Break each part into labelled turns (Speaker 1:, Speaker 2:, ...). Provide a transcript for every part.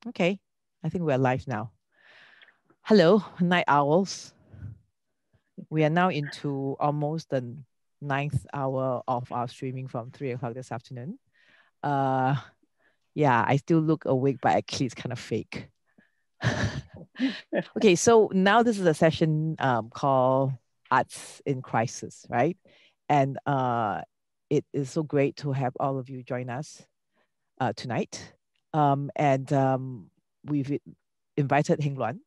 Speaker 1: Okay, I think we're live now. Hello, night owls. We are now into almost the 9th hour of our streaming from 3 o'clock this afternoon. Yeah, I still look awake, but actually it's kind of fake. Okay, so now this is a session called Arts in Crisis, right? And it is so great to have all of you join us tonight. We've invited Heng Luan,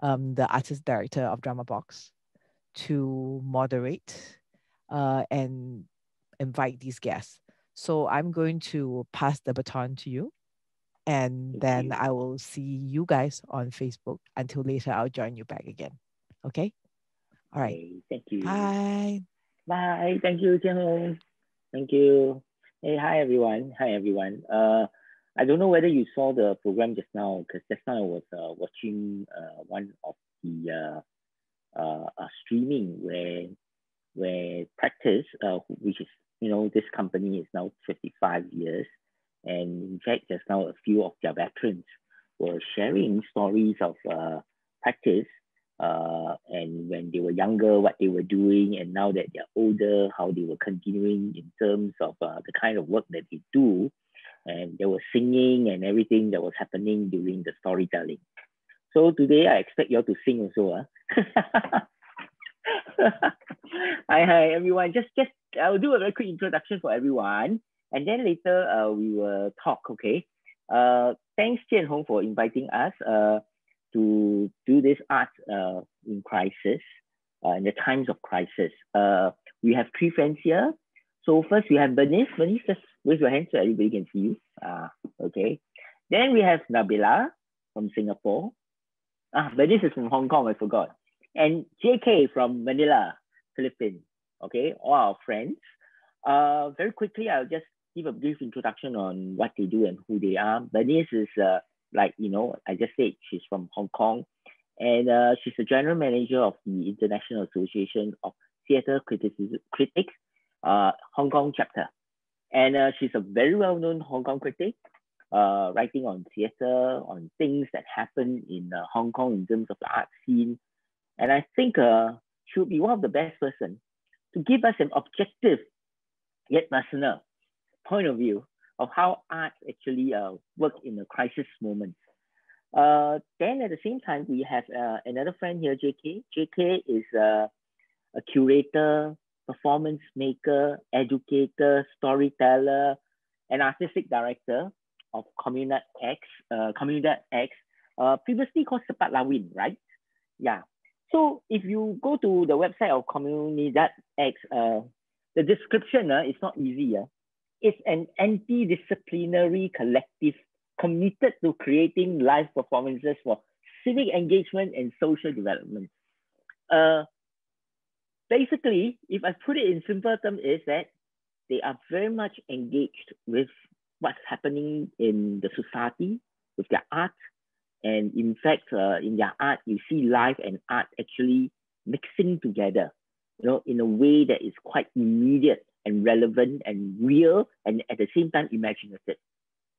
Speaker 1: the artist director of Drama Box, to moderate and invite these guests. So I'm going to pass the baton to you, and then I will see you guys on Facebook. Until later, I'll join you back again. Okay? All right.
Speaker 2: Okay, thank you.
Speaker 1: Bye.
Speaker 2: Bye. Thank you, Jian Hong. Thank you. Hey, hi everyone. Hi everyone. I don't know whether you saw the program just now, because just now I was watching one of the streaming where Practice, which is, you know, this company is now 55 years, and in fact just now a few of their veterans were sharing stories of Practice, and when they were younger, what they were doing, and now that they're older, how they were continuing in terms of the kind of work that they do. And they were singing and everything that was happening during the storytelling. So today I expect you all to sing also. Hi everyone. Just I'll do a very quick introduction for everyone, and then later we will talk. Okay. Thanks Jian Hong for inviting us to do this art in crisis, in the times of crisis. We have three friends here. So first we have Bernice. Bernice, just raise your hand so everybody can see you. Okay. Then we have Nabila from Singapore. Bernice is from Hong Kong, I forgot. And JK from Manila, Philippines. Okay, all our friends. Very quickly, I'll just give a brief introduction on what they do and who they are. Bernice is, like, you know, I just said, she's from Hong Kong. And she's the general manager of the International Association of Theatre Critics, Hong Kong chapter. And she's a very well-known Hong Kong critic, writing on theatre, on things that happen in Hong Kong in terms of the art scene. And I think she would be one of the best person to give us an objective yet personal point of view of how art actually work in a crisis moment. Then at the same time, we have another friend here, JK. JK is a curator, performance maker, educator, storyteller, and artistic director of Comunidad X, previously called Sepat Lawin, right? Yeah. So if you go to the website of Comunidad X, the description is not easy. It's an anti-disciplinary collective committed to creating live performances for civic engagement and social development. Basically, if I put it in simple terms, is that they are very much engaged with what's happening in the society, with their art. And in fact, in their art, you see life and art actually mixing together, you know, in a way that is quite immediate and relevant and real, and at the same time imaginative.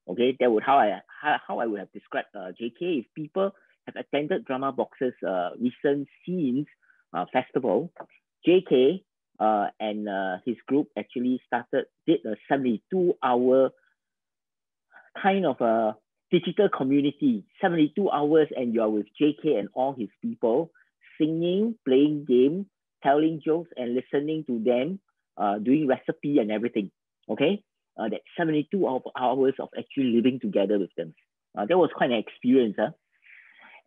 Speaker 2: Okay, that would how I would have described JK. If people have attended Drama Box's recent scenes festival, JK and his group actually did a 72-hour kind of a digital community, 72 hours, and you are with JK and all his people, singing, playing games, telling jokes, and listening to them, doing recipe and everything. Okay, that 72 hours of actually living together with them. That was quite an experience.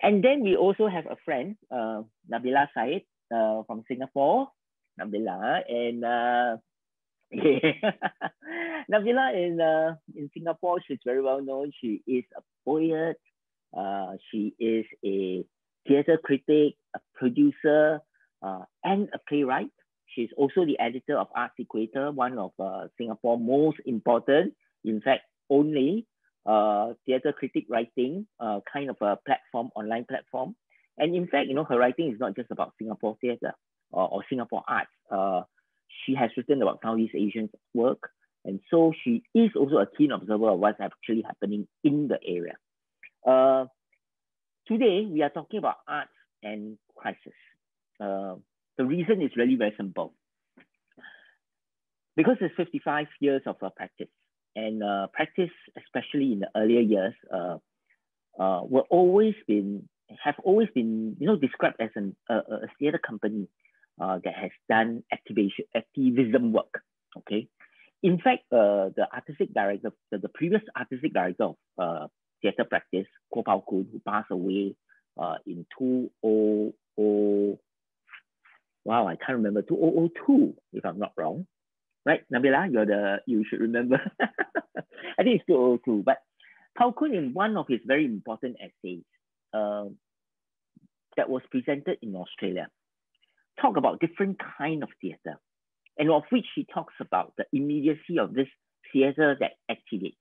Speaker 2: And then we also have a friend, Nabila Said, from Singapore. Nabila, and Nabila in Singapore, she's very well known. She is a poet. She is a theatre critic, a producer, and a playwright. She's also the editor of Arts Equator, one of Singapore's most important, in fact, only theatre critic writing kind of a platform, online platform. And in fact, you know, her writing is not just about Singapore theatre or Singapore arts. She has written about Southeast Asian work. And so she is also a keen observer of what's actually happening in the area. Today, we are talking about art and crisis. The reason is really very simple. Because it's 55 years of practice, and practice, especially in the earlier years, have always been described as a theater company that has done activism work. Okay, in fact, the artistic director, the previous artistic director of theater practice, Kuo Pao Kun, who passed away in 2000. Wow, I can't remember, 2002, if I'm not wrong. Right, Nabila, you should remember. I think it's 2002. But Pao Kun, in one of his very important essays that was presented in Australia, talk about different kind of theater, and of which he talks about the immediacy of this theater that activates.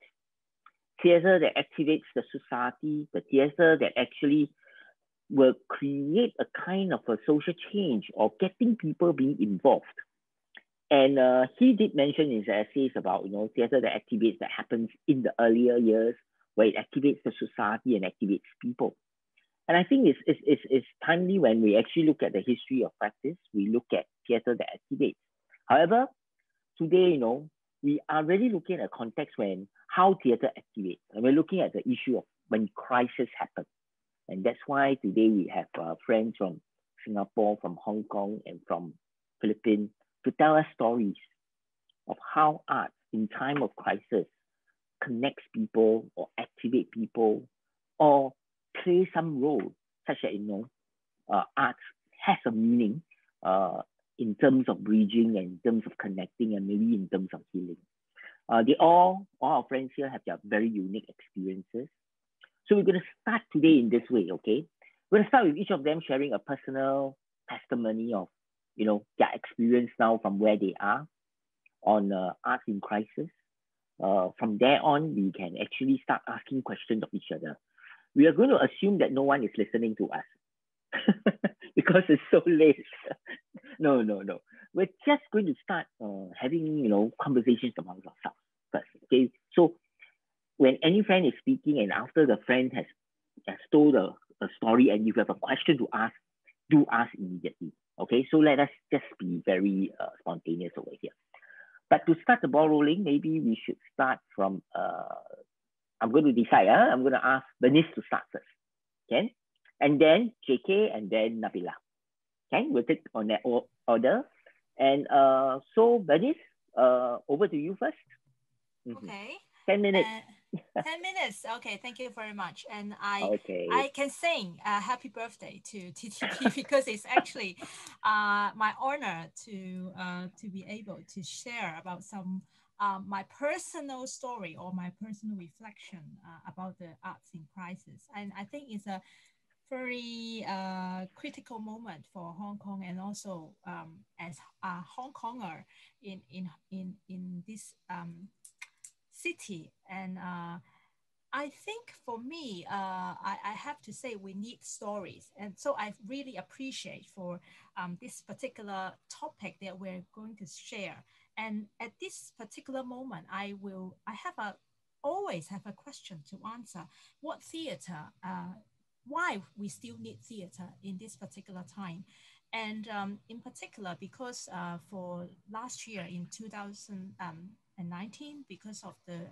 Speaker 2: Theater that activates the society, the theater that actually will create a kind of a social change or getting people being involved. And he did mention in his essays about, theater that activates, that happens in the earlier years, where it activates the society and activates people. And I think it's timely when we actually look at the history of practice, we look at theater that activates. However, today, we are really looking at a context when how theater activates. And we're looking at the issue of when crisis happens. And that's why today we have friends from Singapore, from Hong Kong, and from Philippines to tell us stories of how art in time of crisis connects people or activate people or play some role, such that art has a meaning in terms of bridging and in terms of connecting and maybe in terms of healing. All our friends here have their very unique experiences. So we're going to start today in this way, okay? We're going to start with each of them sharing a personal testimony of, their experience now from where they are on art in crisis. From there on, we can actually start asking questions of each other. We are going to assume that no one is listening to us because it's so late. No. We're just going to start having, conversations amongst ourselves first, okay? So when any friend is speaking and after the friend has told a story and you have a question to ask, do ask immediately, okay? So let us just be very spontaneous over here. But to start the ball rolling, maybe we should start from, I'm going to decide, I'm going to ask Bernice to start first, okay? And then JK and then Nabila, okay? We'll take on that order. And so Bernice, over to you first.
Speaker 3: Okay.
Speaker 2: 10 minutes.
Speaker 3: 10 minutes. Okay, thank you very much. And I can sing happy birthday to TTP because it's actually my honor to be able to share about some my personal story or my personal reflection about the arts in crisis. And I think it's a very critical moment for Hong Kong and also as a Hong Konger in this city. And I think for me, I have to say we need stories. And so I really appreciate for this particular topic that we're going to share. And at this particular moment, always have a question to answer. What theater, why we still need theater in this particular time? And in particular, because for last year in 2019, because of the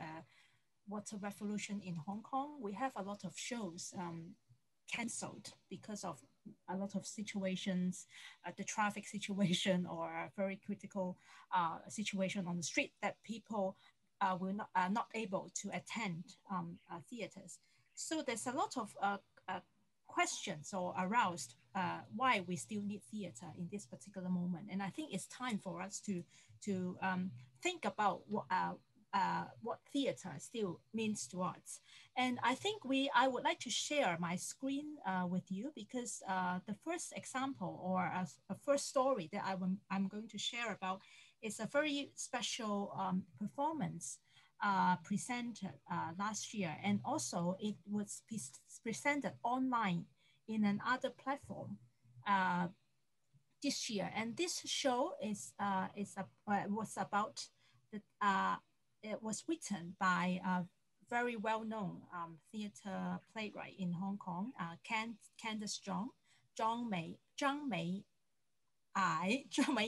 Speaker 3: water revolution in Hong Kong, we have a lot of shows cancelled because of a lot of situations, the traffic situation or a very critical situation on the street that people are not able to attend theaters. So there's a lot of questions or aroused why we still need theater in this particular moment. And I think it's time for us to think about what theater still means to us. And I think I would like to share my screen with you because the first example or a first story that I'm going to share about is a very special performance presented last year. And also it was presented online in another platform this year. And this show was about it was written by very well-known theater playwright in Hong Kong, Candace Zhang, 张美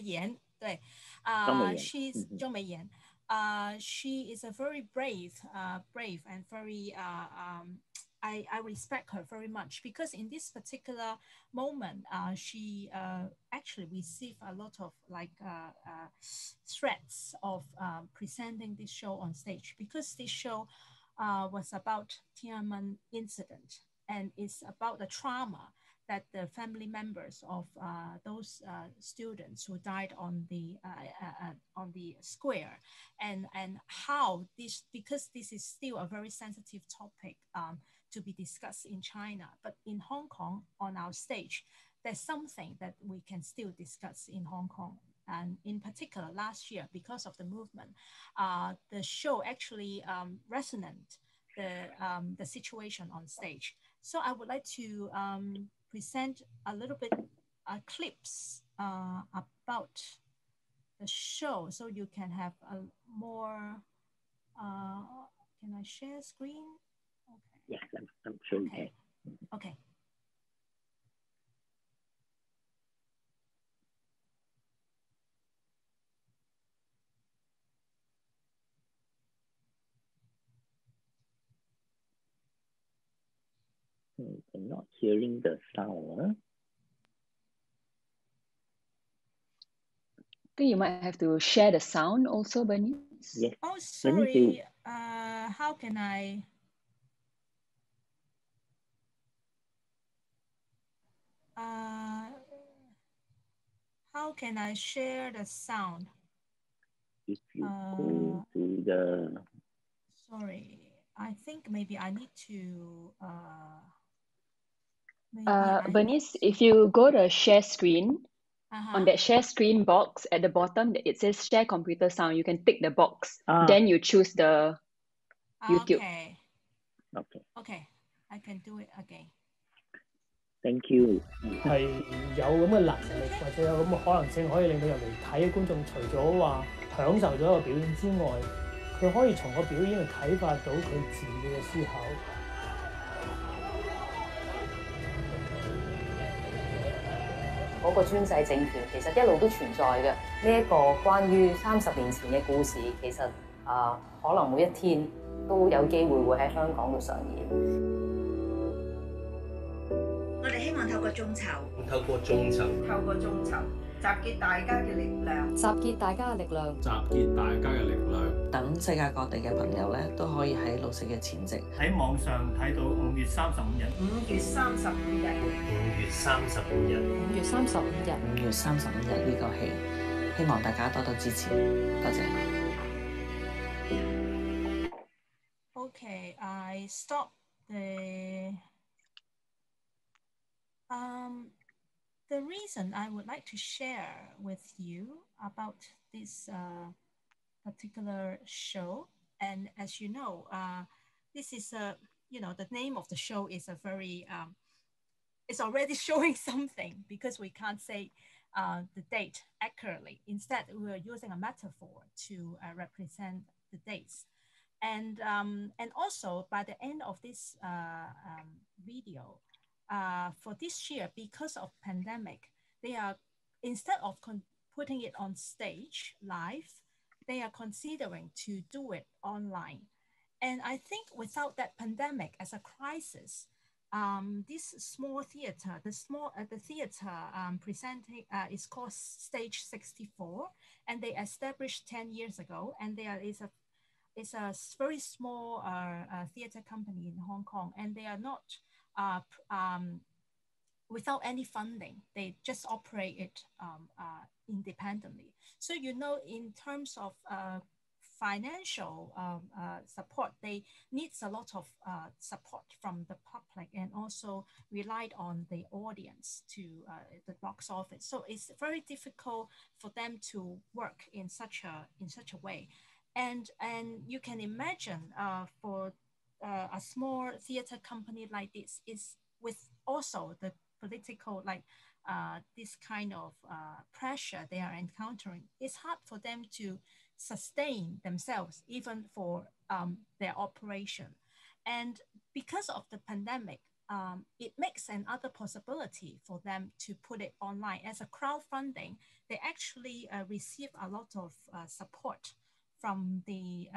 Speaker 3: 妍，对，she's 张美妍。She is a very brave and very I respect her very much, because in this particular moment, she actually received a lot of threats of presenting this show on stage, because this show was about Tiananmen incident, and it's about the trauma that the family members of those students who died on the square, and how this, because this is still a very sensitive topic to be discussed in China, but in Hong Kong on our stage, there's something that we can still discuss in Hong Kong. And in particular, last year, because of the movement, the show actually resonant the situation on stage. So I would like to present a little bit clips about the show, so you can have a more. Can I share screen? Okay.
Speaker 2: Yes, I'm sure you can.
Speaker 3: Okay.
Speaker 2: I'm not hearing the sound.
Speaker 4: I think you might have to share the sound also, Bernice.
Speaker 2: Yes.
Speaker 3: Oh, sorry. How can I? How can I share the sound?
Speaker 2: If you go to the...
Speaker 3: Sorry, I think maybe I need to...
Speaker 4: Bernice, if you go to share screen, on that share screen box at the bottom, it says share computer sound. You can tick the box. Then you choose the YouTube.
Speaker 3: Okay, I can do it again.
Speaker 2: Thank you.
Speaker 5: 係有咁嘅能力或者有咁嘅可能性，可以令到入嚟睇嘅觀眾，除咗話享受咗個表演之外，佢可以從個表演去啟發到佢自己嘅思考。
Speaker 6: 嗰個專制政權其實一路都存在嘅。呢一個關於30年前嘅故事，其實可能每一天都有機會會喺香港度上演。
Speaker 7: 我哋希望透過眾籌，集結大家嘅力量，
Speaker 8: 等世界各地嘅朋友咧都可以喺老死嘅前夕
Speaker 5: 喺網上睇到5月35日
Speaker 8: 呢個戲，希望大家多多支持，多謝。
Speaker 3: Okay, I stop the. The reason I would like to share with you about this particular show, and as you know, this is the name of the show is a very, it's already showing something, because we can't say the date accurately. Instead, we're using a metaphor to represent the dates. And also by the end of this video, for this year, because of pandemic, they are, instead of putting it on stage live, they are considering to do it online. And I think without that pandemic as a crisis, this small theater, the theater presenting is called Stage 64, and they established 10 years ago, and there is a very small theater company in Hong Kong, and they are not without any funding. They just operate it independently. So, in terms of financial support, they need a lot of support from the public, and also relied on the audience to the box office. So it's very difficult for them to work in such a way. And you can imagine for a small theater company like this, is with also the political, this kind of pressure they are encountering, it's hard for them to sustain themselves even for their operation. And because of the pandemic, it makes another possibility for them to put it online. As a crowdfunding, they actually receive a lot of support from the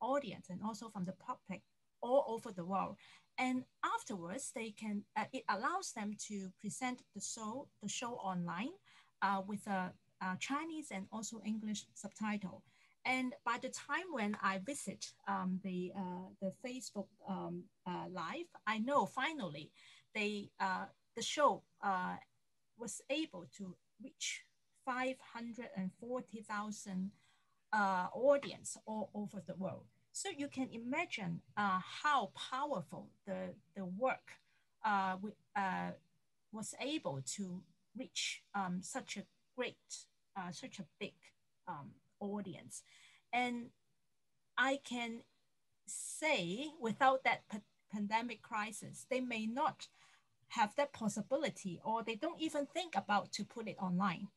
Speaker 3: audience and also from the public all over the world. And afterwards, they can, it allows them to present the show online with a Chinese and also English subtitle. And by the time when I visit the Facebook live, I know finally the show was able to reach 540,000 audience all over the world. So you can imagine how powerful the work was able to reach such a great, such a big audience. And I can say without that pandemic crisis, they may not have that possibility, or they don't even think about to put it online.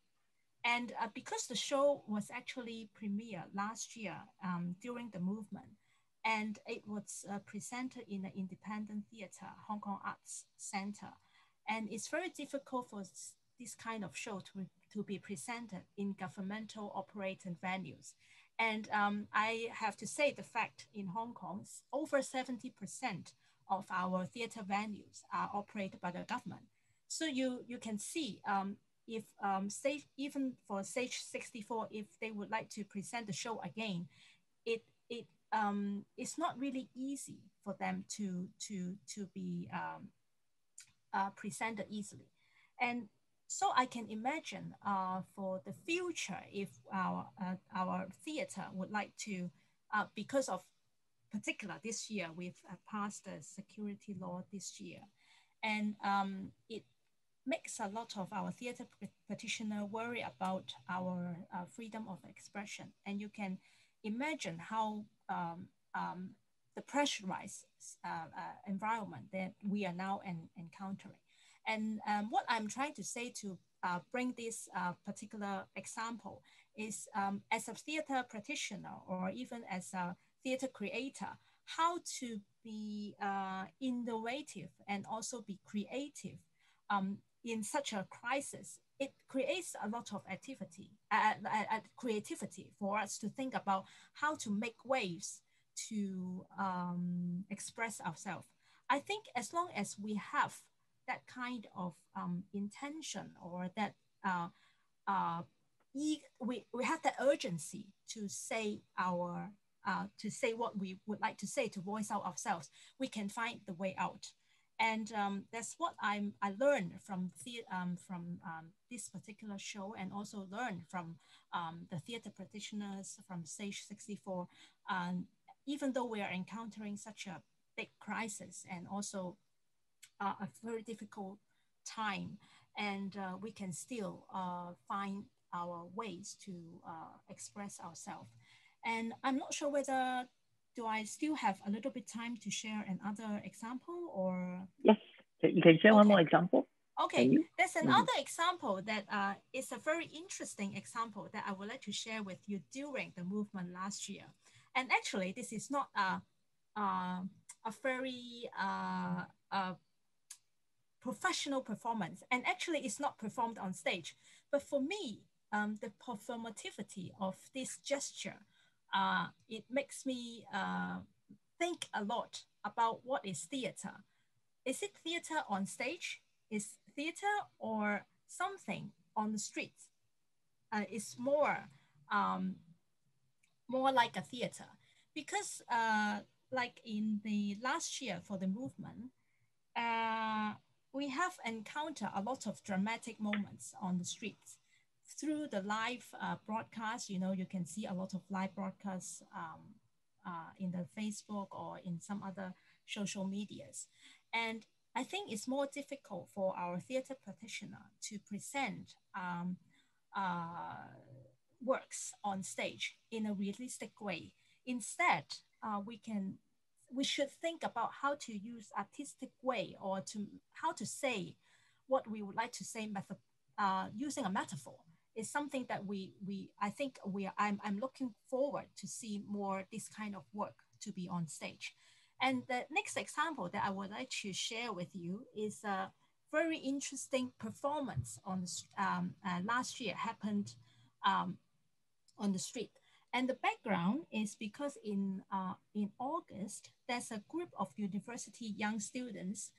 Speaker 3: And because the show was actually premiered last year during the movement, and it was presented in the Independent Theatre, Hong Kong Arts Center. And it's very difficult for this kind of show to be presented in governmental operated venues. And I have to say the fact in Hong Kong, over 70% of our theatre venues are operated by the government. So you can see if even for Stage 64, if they would like to present the show again, it's not really easy for them to be presented easily. And so I can imagine for the future, if our theatre would like to, because of particular this year, we've passed the security law this year, and it makes a lot of our theatre practitioner worry about our freedom of expression. And you can imagine how the pressurized environment that we are now encountering. And what I'm trying to say to bring this particular example is as a theatre practitioner or even as a theatre creator, how to be innovative and also be creative in such a crisis. It creates a lot of creativity for us to think about how to make waves to express ourselves. I think as long as we have that kind of intention, or that we have the urgency to say to say what we would like to say, to voice out ourselves, we can find the way out. And that's what I learned from this particular show, and also learned from the theatre practitioners from Stage 64. Even though we are encountering such a big crisis and also a very difficult time, and we can still find our ways to express ourselves. And I'm not sure whether do I still have a little bit time to share another example, or?
Speaker 2: Yes, you can share one more example.
Speaker 3: Okay, there's another example that is a very interesting example that I would like to share with you during the movement last year. And actually, this is not a very professional performance, and actually it's not performed on stage. But for me, the performativity of this gesture, it makes me think a lot about what is theater. Is it theater on stage? Is theater or something on the streets? It's more like a theater, because like in the last year for the movement, we have encountered a lot of dramatic moments on the streets. Through the live broadcast, you know, you can see a lot of live broadcasts in the Facebook or in some other social medias. And I think it's more difficult for our theatre practitioner to present works on stage in a realistic way. Instead, we should think about how to use artistic way, or how to say what we would like to say using a metaphor. is something that I'm looking forward to see more this kind of work to be on stage. And the next example that I would like to share with you is a very interesting performance on last year happened on the street. And the background is because in August, there's a group of university young students.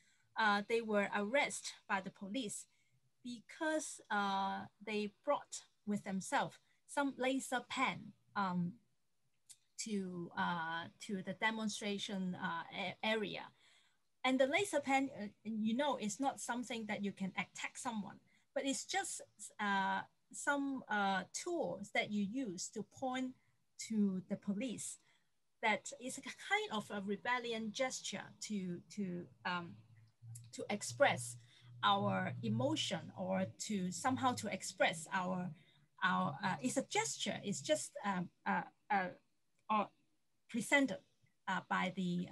Speaker 3: They were arrested by the police because they brought with themselves some laser pen to the demonstration area. And the laser pen, is not something that you can attack someone, but it's just some tools that you use to point to the police. That is a kind of a rebellion gesture to express our emotion, or to somehow to express our it's a gesture. It's just presented by the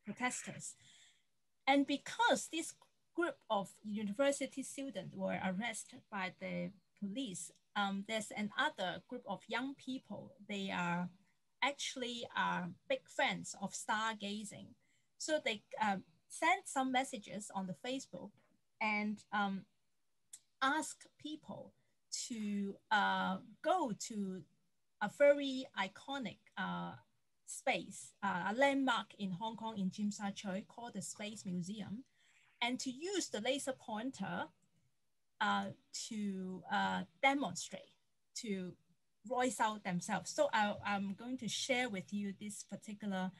Speaker 3: protesters. And because this group of university students were arrested by the police, there's another group of young people. They are actually big fans of stargazing. So they sent some messages on the Facebook and ask people to go to a very iconic space, a landmark in Hong Kong in Tsim Sha Tsui called the Space Museum, and to use the laser pointer to demonstrate, to voice out themselves. So I'm going to share with you this particular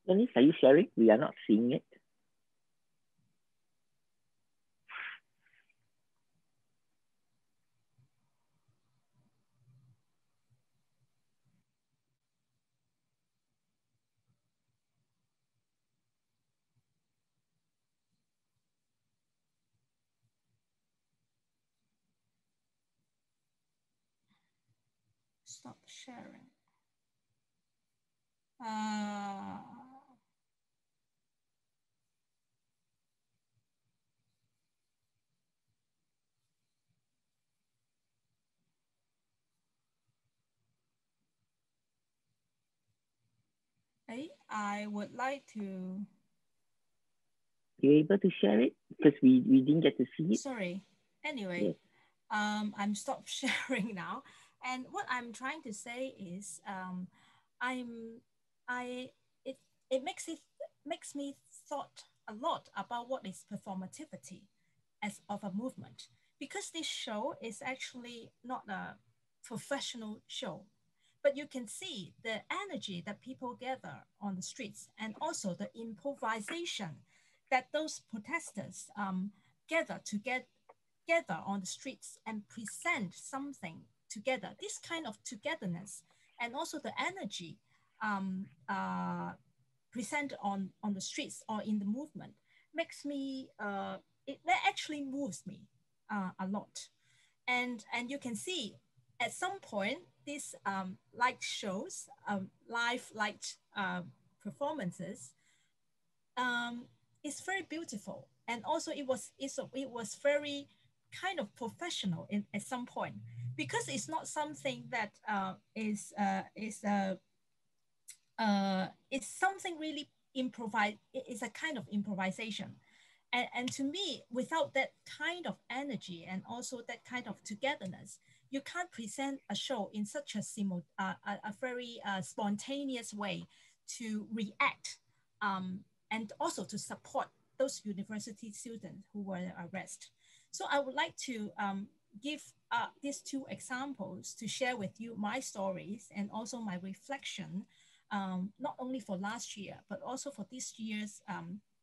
Speaker 2: Dennis, are you sharing? We are not seeing it.
Speaker 3: Stop sharing. I would like to.
Speaker 2: You're able to share it? Because we didn't get to see it.
Speaker 3: Sorry. Anyway, yes. I'm stopped sharing now. And what I'm trying to say is, it makes me thought a lot about what is performativity as of a movement, because this show is actually not a professional show, but you can see the energy that people gather on the streets, and also the improvisation that those protesters gather on the streets and present something together. This kind of togetherness, and also the energy present on the streets or in the movement, makes me, that actually moves me a lot. And you can see at some point, these light shows, live light performances, is very beautiful. And also it was very kind of professional at some point, because it's not something that is something really improvised. It's a kind of improvisation. And to me, without that kind of energy and also that kind of togetherness, you can't present a show in such a very spontaneous way to react and also to support those university students who were arrested. So I would like to give these two examples to share with you my stories and also my reflection, not only for last year, but also for this year's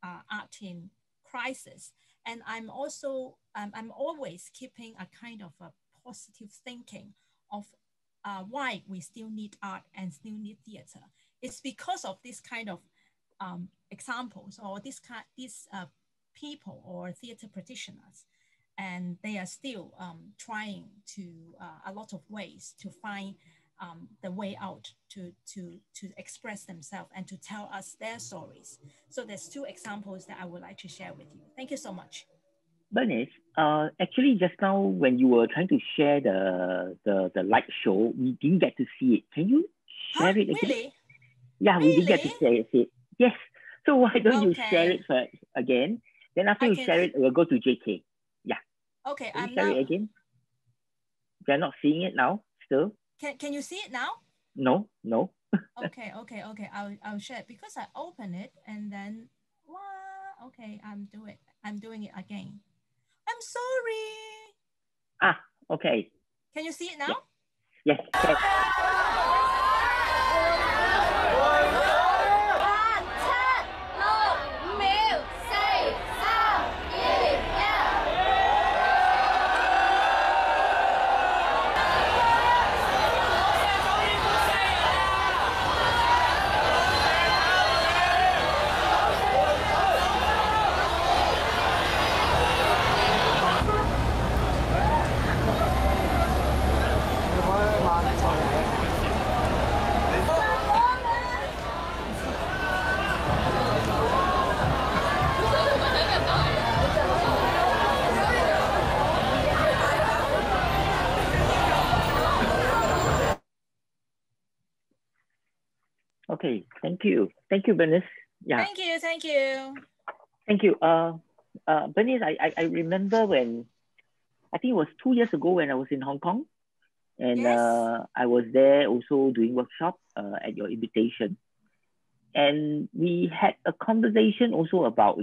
Speaker 3: Art in Crisis. And I'm always keeping a kind of a positive thinking of why we still need art and still need theater. It's because of this kind of examples, or these people or theater practitioners, and they are still trying to a lot of ways to find the way out to express themselves and to tell us their stories. So there's two examples that I would like to share with you. Thank you so much.
Speaker 2: Bernice, actually just now when you were trying to share the light show, we didn't get to see it. Can you share it again?
Speaker 3: Really?
Speaker 2: Yeah,
Speaker 3: really?
Speaker 2: We didn't get to share it. Yes. So why don't you share it first again? Then after you share it, we'll go to JK. Yeah.
Speaker 3: Okay.
Speaker 2: Can you share it again? They're not seeing it now still.
Speaker 3: Can you see it now?
Speaker 2: No.
Speaker 3: Okay. I'll share it because I open it and then okay, I'm doing it again. I'm sorry.
Speaker 2: Okay.
Speaker 3: Can you see it now?
Speaker 2: Yes. Okay, thank you, Bernice. Yeah.
Speaker 3: Thank you.
Speaker 2: Thank you. Bernice, I remember when, I think it was 2 years ago when I was in Hong Kong, and I was there also doing workshop at your invitation, and we had a conversation also about,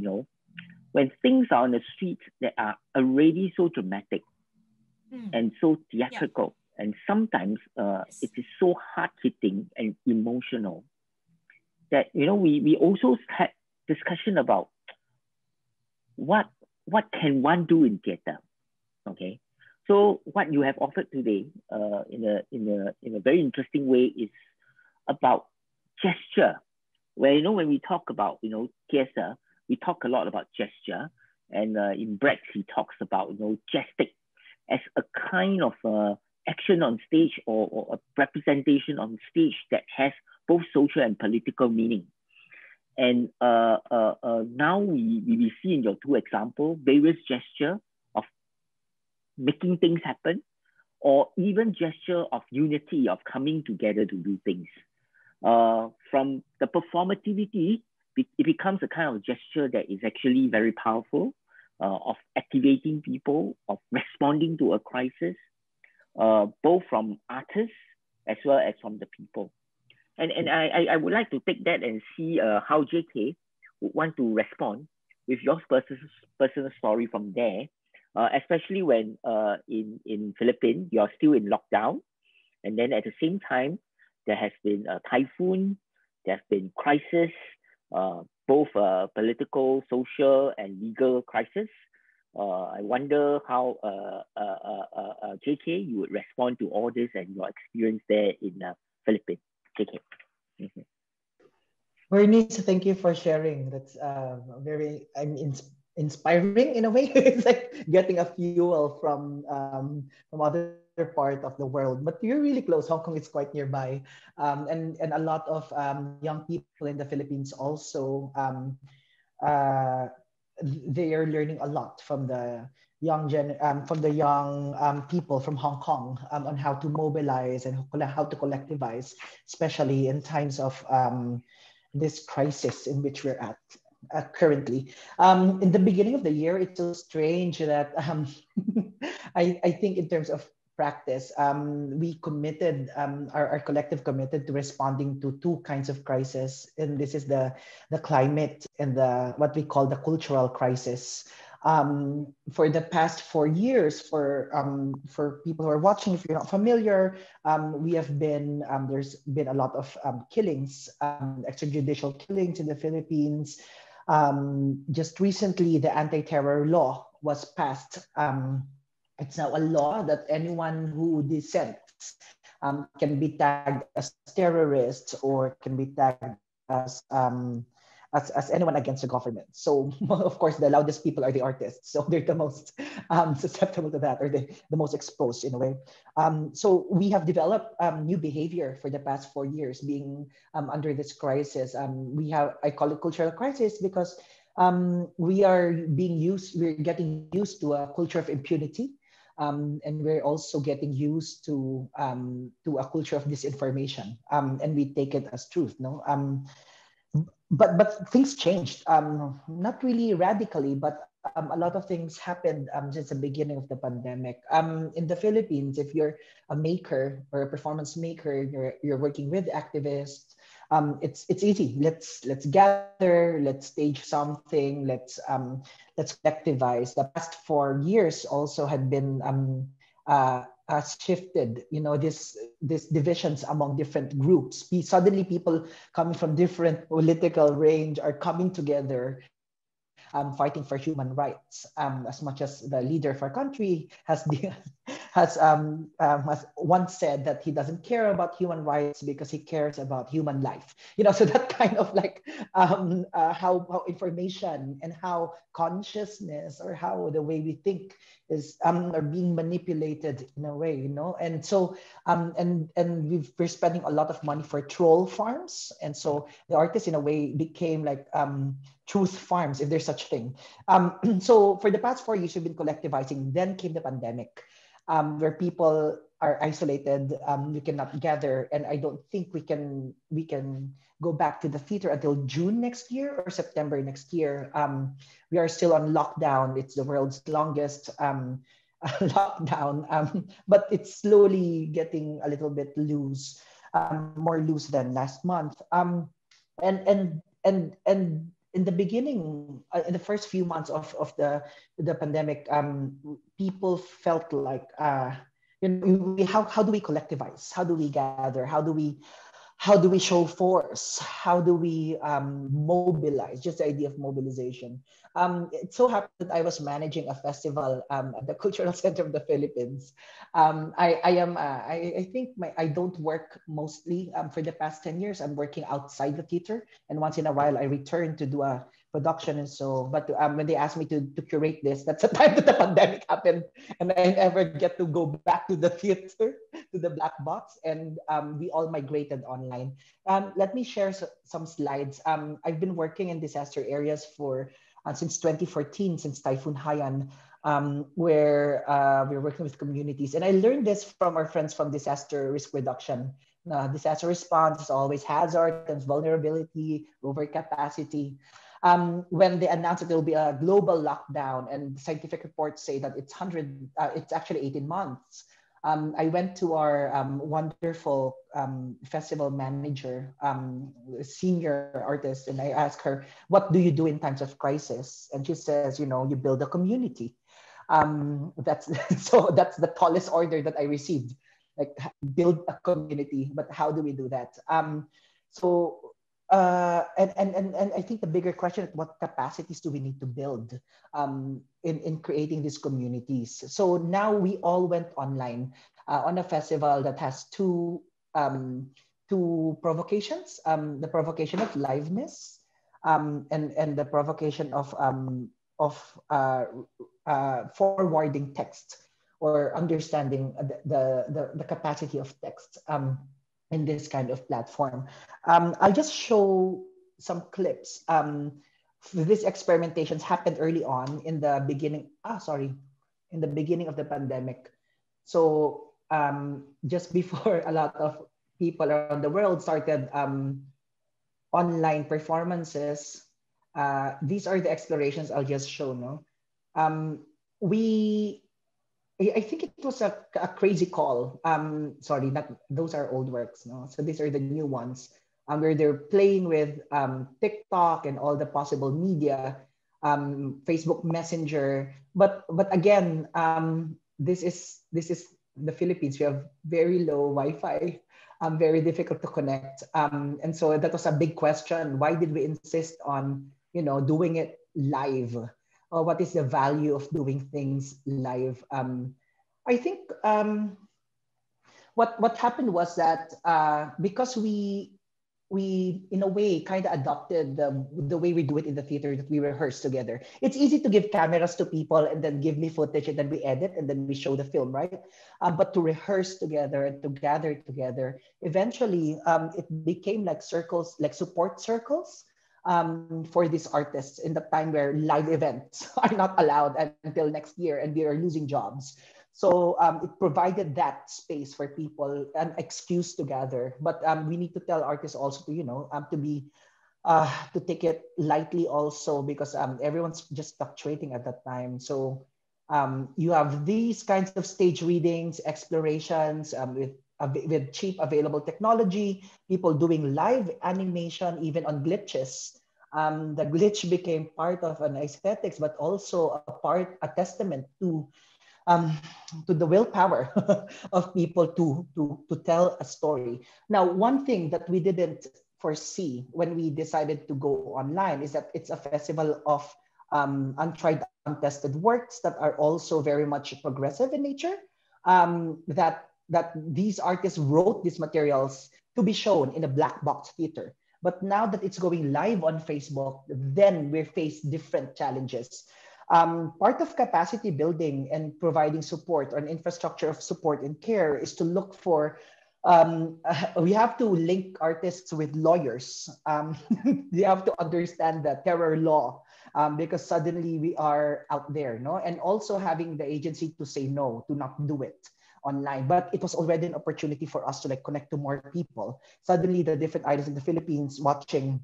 Speaker 2: when things are on the streets that are already so dramatic and so theatrical, and sometimes it is so hard-hitting and emotional that, we also had discussion about what can one do in theater. Okay, so what you have offered today in a very interesting way is about gesture, where when we talk about theater, we talk a lot about gesture, and in Brex he talks about gestic as a kind of action on stage or a representation on stage that has both social and political meaning. And now we see in your two examples various gesture of making things happen, or even gesture of unity, of coming together to do things. From the performativity, it becomes a kind of gesture that is actually very powerful, of activating people, of responding to a crisis, both from artists as well as from the people. And I would like to take that and see how JK would want to respond with your personal story from there, especially when in Philippines, you're still in lockdown. And then at the same time, there has been a typhoon, there have been crisis, both political, social, and legal crisis. I wonder how JK, you would respond to all this and your experience there in Philippines. JK.
Speaker 9: Bernice, thank you for sharing. That's very inspiring in a way. It's like getting a fuel from other part of the world. But you're really close. Hong Kong is quite nearby, and a lot of young people in the Philippines also they are learning a lot from the young people from Hong Kong on how to mobilize and how to collectivize, especially in times of this crisis in which we're at currently. In the beginning of the year, it's so strange that I think in terms of practice, we committed, our collective committed to responding to two kinds of crisis, and this is the climate and the what we call the cultural crisis. For the past 4 years, for people who are watching, if you're not familiar, we have been there's been a lot of killings, extrajudicial killings in the Philippines. Just recently, the anti-terror law was passed. It's now a law that anyone who dissents can be tagged as terrorists or can be tagged as as anyone against the government. So of course, the loudest people are the artists. So they're the most susceptible to that, or the most exposed in a way. So we have developed new behavior for the past 4 years being under this crisis. I call it cultural crisis because we're getting used to a culture of impunity. And we're also getting used to a culture of disinformation, and we take it as truth. No, but things changed. Not really radically, but a lot of things happened since the beginning of the pandemic. In the Philippines, if you're a maker or a performance maker, you're working with activists. It's easy. Let's gather. Let's stage something. Let's collectivize. The past 4 years also had been shifted. You know, this divisions among different groups. Suddenly, people coming from different political range are coming together, fighting for human rights. As much as the leader of our country has once said that he doesn't care about human rights because he cares about human life. You know, so that kind of like how information and how consciousness or how the way we think is are being manipulated in a way, you know. And so and we're spending a lot of money for troll farms, and so the artists in a way became like truth farms, if there's such thing. So for the past 4 years we've been collectivizing. Then came the pandemic, where people are isolated. You cannot gather, and I don't think we can go back to the theater until June next year or September next year. We are still on lockdown. It's the world's longest lockdown, but it's slowly getting a little bit loose, more loose than last month. And in the beginning, in the first few months of the pandemic, people felt like, you know, how do we collectivize? How do we gather? How do we show force? How do we mobilize? Just the idea of mobilization. It so happened that I was managing a festival at the Cultural Center of the Philippines. I think I don't work mostly for the past 10 years. I'm working outside the theater, and once in a while I return to do a production. And so, but when they asked me to curate this, that's the time that the pandemic happened, and I never get to go back to the theater, to the black box, and we all migrated online. Let me share some slides. I've been working in disaster areas for since 2014, since Typhoon Haiyan, where we're working with communities. And I learned this from our friends from disaster risk reduction. Disaster response is always hazard and vulnerability, overcapacity. When they announced that there will be a global lockdown, and scientific reports say that it's actually 18 months. I went to our wonderful festival manager, senior artist, and I asked her, what do you do in times of crisis? And she says, you know, you build a community. That's the tallest order that I received, like build a community. But how do we do that? And I think the bigger question is, what capacities do we need to build in creating these communities? So now we all went online on a festival that has two provocations: the provocation of liveness, and the provocation of forwarding text, or understanding the capacity of text. In this kind of platform. I'll just show some clips. These experimentations happened early on in the beginning, in the beginning of the pandemic. So just before a lot of people around the world started online performances, these are the explorations I'll just show. I think it was a crazy call. Sorry, those are old works. No, so these are the new ones, where they're playing with TikTok and all the possible media, Facebook Messenger. But again, this is the Philippines. We have very low Wi-Fi, very difficult to connect, and so that was a big question. Why did we insist on doing it live? Or what is the value of doing things live? I think what happened was that because we we in a way kind of adopted the way we do it in the theater, that we rehearse together. It's easy to give cameras to people and then give me footage and then we edit and then we show the film, right? But to rehearse together and to gather together, eventually it became like circles, like support circles for these artists in the time where live events are not allowed until next year and we are losing jobs. So it provided that space for people, an excuse to gather. But we need to tell artists also to, to take it lightly also, because everyone's just fluctuating at that time. So you have these kinds of stage readings, explorations with cheap available technology, people doing live animation, even on glitches. The glitch became part of an aesthetics, but also a testament to the willpower of people to tell a story. Now, one thing that we didn't foresee when we decided to go online is that it's a festival of untried, untested works that are also very much progressive in nature. That these artists wrote these materials to be shown in a black box theater. But now that it's going live on Facebook, then we face different challenges. Part of capacity building and providing support or an infrastructure of support and care is to look for, we have to link artists with lawyers. They have to understand the terror law because suddenly we are out there, no? And also having the agency to say no, to not do it online. But it was already an opportunity for us to like connect to more people. Suddenly the different idols in the Philippines watching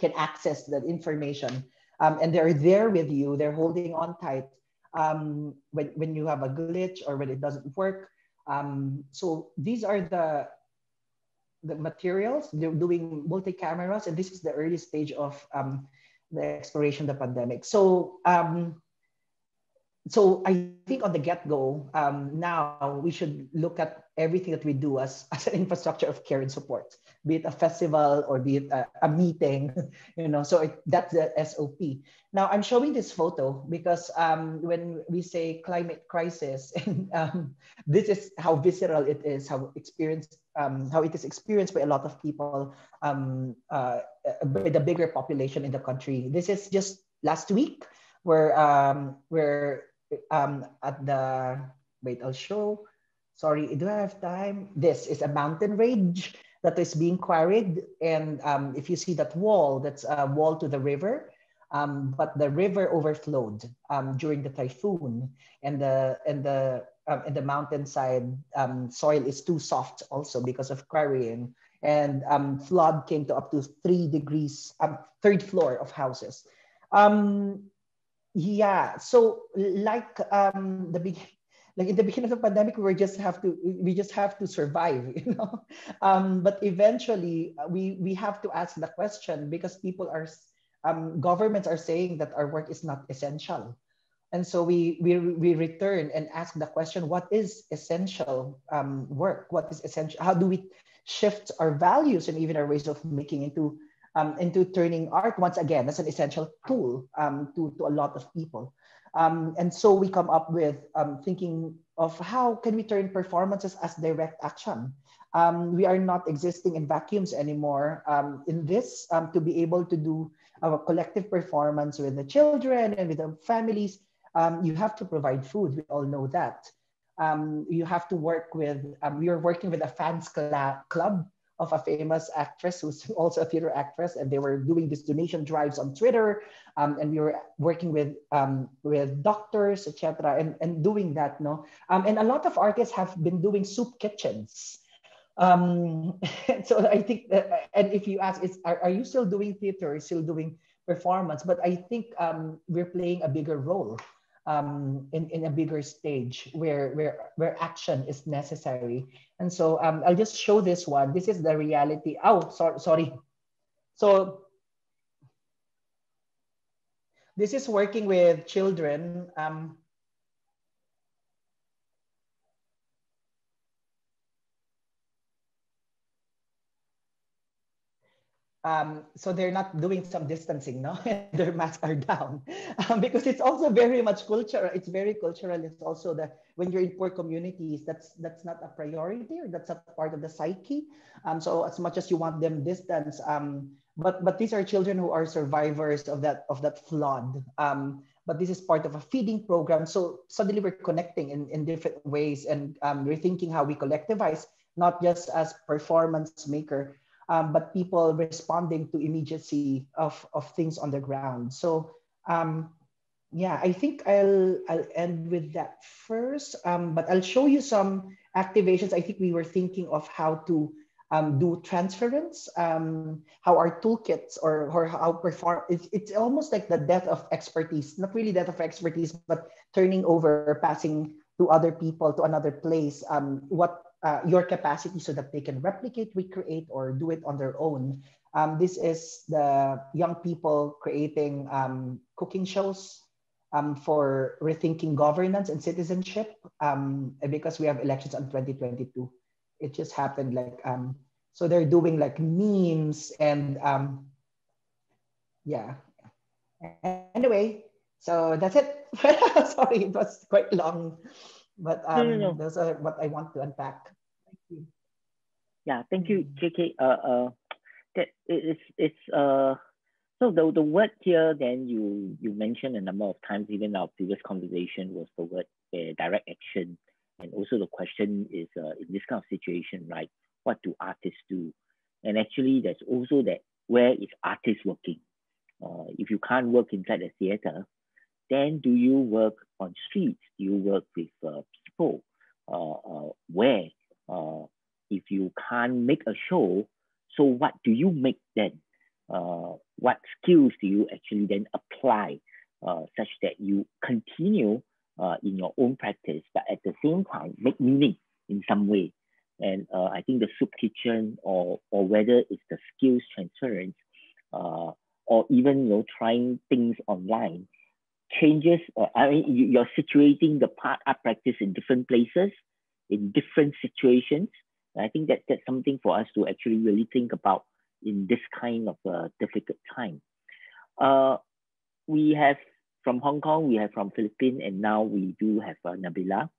Speaker 9: can access that information. And they're there with you, they're holding on tight when you have a glitch or when it doesn't work. So these are the materials. They're doing multi-cameras, and this is the early stage of the exploration of the pandemic. So I think on the get-go, now we should look at everything that we do as an infrastructure of care and support, be it a festival or be it a meeting, so that's the SOP. Now I'm showing this photo because when we say climate crisis, and this is how visceral it is, how it is experienced by a lot of people, by the bigger population in the country. This is just last week where at the, wait, I'll show. Sorry, do I have time? This is a mountain range that is being quarried. And if you see that wall, that's a wall to the river. But the river overflowed during the typhoon, and the mountainside soil is too soft also because of quarrying. And flood came to up to 3 degrees, third floor of houses. Yeah, so like in the beginning of the pandemic, we just have to survive, But eventually, we have to ask the question, because people are, governments are saying that our work is not essential, and so we return and ask the question: what is essential work? What is essential? How do we shift our values and even our ways of making into turning art once again as an essential tool to a lot of people. And so we come up with thinking of how can we turn performances as direct action. We are not existing in vacuums anymore. In this, to be able to do our collective performance with the children and with the families, you have to provide food. We all know that. You have to work with, we are working with a fans club of a famous actress who's also a theater actress, and they were doing these donation drives on Twitter, and we were working with doctors, etc., and doing that, no. And a lot of artists have been doing soup kitchens. So I think, and if you ask, are you still doing theater? Are you still doing performance? But I think we're playing a bigger role. In a bigger stage where action is necessary. And so I'll just show this one. This is the reality. Oh, sorry. So this is working with children. So they're not doing some distancing, no? Their masks are down because it's also very much cultural. It's very cultural. It's also that when you're in poor communities, that's not a priority, or that's not part of the psyche. So as much as you want them distance, but these are children who are survivors of that flood. But this is part of a feeding program. So suddenly we're connecting in different ways, and rethinking how we collectivize, not just as performance maker, but people responding to immediacy of things on the ground. So yeah, I think I'll end with that first, but I'll show you some activations. I think we were thinking of how to do transference, how our toolkits or how perform. It's almost like the death of expertise, not really death of expertise, but turning over, passing to other people, to another place, what your capacity, so that they can replicate, recreate, or do it on their own. This is the young people creating cooking shows for rethinking governance and citizenship, because we have elections on 2022. It just happened, like, so they're doing like memes and yeah. Anyway, so that's it. Sorry, it was quite long, but
Speaker 2: No.
Speaker 9: those are what I want to unpack. Thank you.
Speaker 2: Yeah, thank you, JK. That it's so the word here, then you mentioned a number of times, even our previous conversation, was the word direct action. And also the question is, in this kind of situation, right, what do artists do? And actually there's also that, where is artists working? If you can't work inside the theater, then do you work on streets? Do you work with people? Where? If you can't make a show, so what do you make then? What skills do you actually then apply such that you continue in your own practice, but at the same time make meaning in some way? And I think the soup kitchen, or whether it's the skills transference, or even trying things online, changes. I mean, you're situating the art practice in different places, in different situations. And I think that's something for us to actually really think about in this kind of difficult time. We have from Hong Kong, we have from Philippines, and now we do have Nabila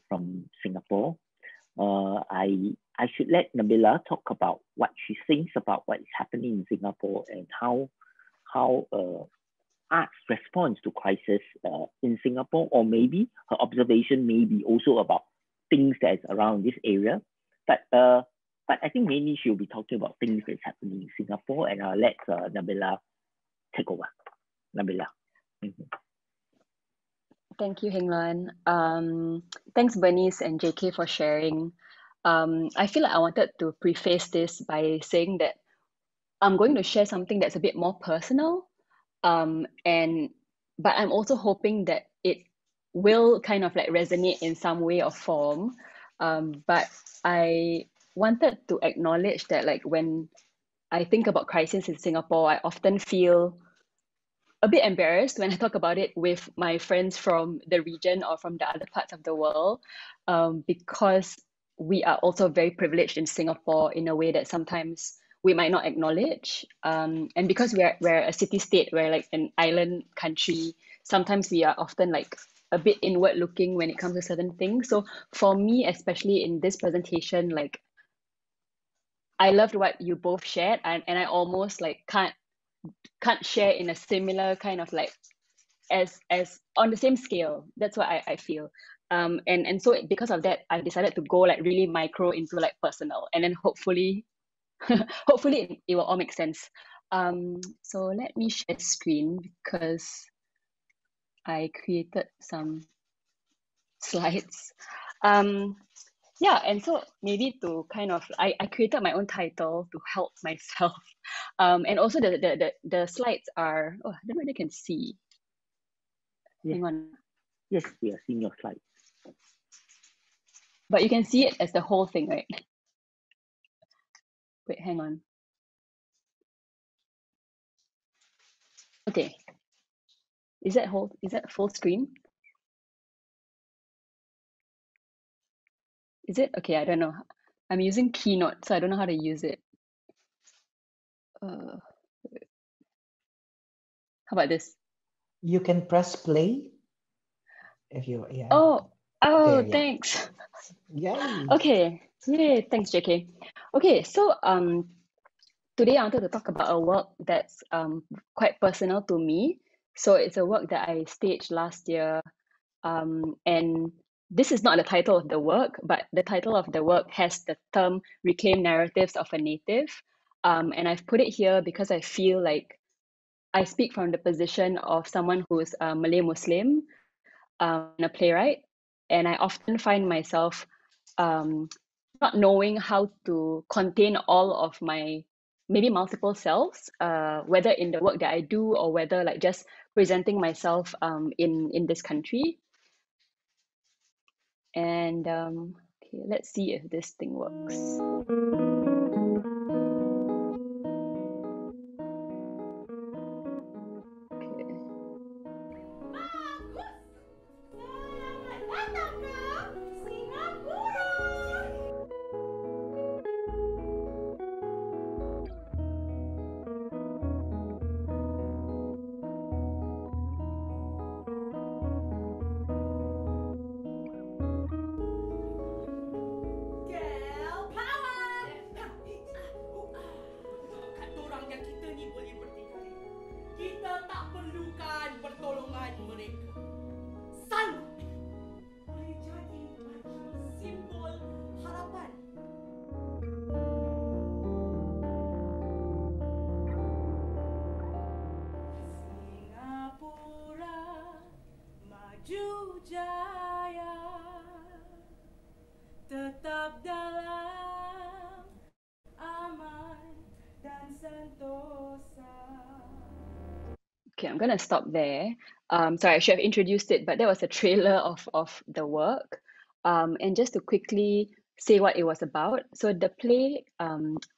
Speaker 2: from Singapore. I should let Nabila talk about what she thinks about what is happening in Singapore, and how arts responds to crisis in Singapore, or maybe her observation may be also about things that's around this area. But I think mainly she'll be talking about things that's happening in Singapore, and I'll let Nabila take over. Nabila. Mm-hmm.
Speaker 4: Thank you, Heng Luan. Thanks, Bernice and JK, for sharing. I feel like I wanted to preface this by saying that I'm going to share something that's a bit more personal, but I'm also hoping that it will kind of like resonate in some way or form. But I wanted to acknowledge that, like, when I think about crisis in Singapore, I often feel a bit embarrassed when I talk about it with my friends from the region or from the other parts of the world, because we are also very privileged in Singapore in a way that sometimes we might not acknowledge. And because we're a city-state, we're like an island country, sometimes we are often like a bit inward looking when it comes to certain things. So for me, especially in this presentation, like, I loved what you both shared, and I almost like can't share in a similar kind of like as on the same scale. That's what I feel. And so because of that, I decided to go like really micro into like personal, and then hopefully hopefully it will all make sense. So let me share screen because I created some slides. Yeah, and so maybe to kind of, I created my own title to help myself. And also the slides are, I don't know whether you can see.
Speaker 2: Yes.
Speaker 4: Hang on.
Speaker 2: Yes, we are seeing your slides.
Speaker 4: But you can see it as the whole thing, right? Wait, hang on. Okay. Is that full screen? Is it? Okay, I don't know. I'm using Keynote, so I don't know how to use it. How about this?
Speaker 9: You can press play if you, yeah.
Speaker 4: Oh,
Speaker 9: There, yeah.
Speaker 4: thanks.
Speaker 9: Yay.
Speaker 4: Okay, yay, thanks, JK. Okay, so today I wanted to talk about a work that's quite personal to me. So it's a work that I staged last year, and this is not the title of the work, but the title of the work has the term Reclaim Narratives of a Native. And I've put it here because I feel like I speak from the position of someone who's a Malay Muslim, and a playwright, and I often find myself not knowing how to contain all of my maybe multiple selves, whether in the work that I do or whether like just presenting myself in this country. And okay, let's see if this thing works.
Speaker 10: Tetap dalam aman dan sentosa.
Speaker 4: Okay, I'm gonna stop there. Sorry, I should have introduced it, but that was a trailer of the work. And just to quickly say what it was about. So the play,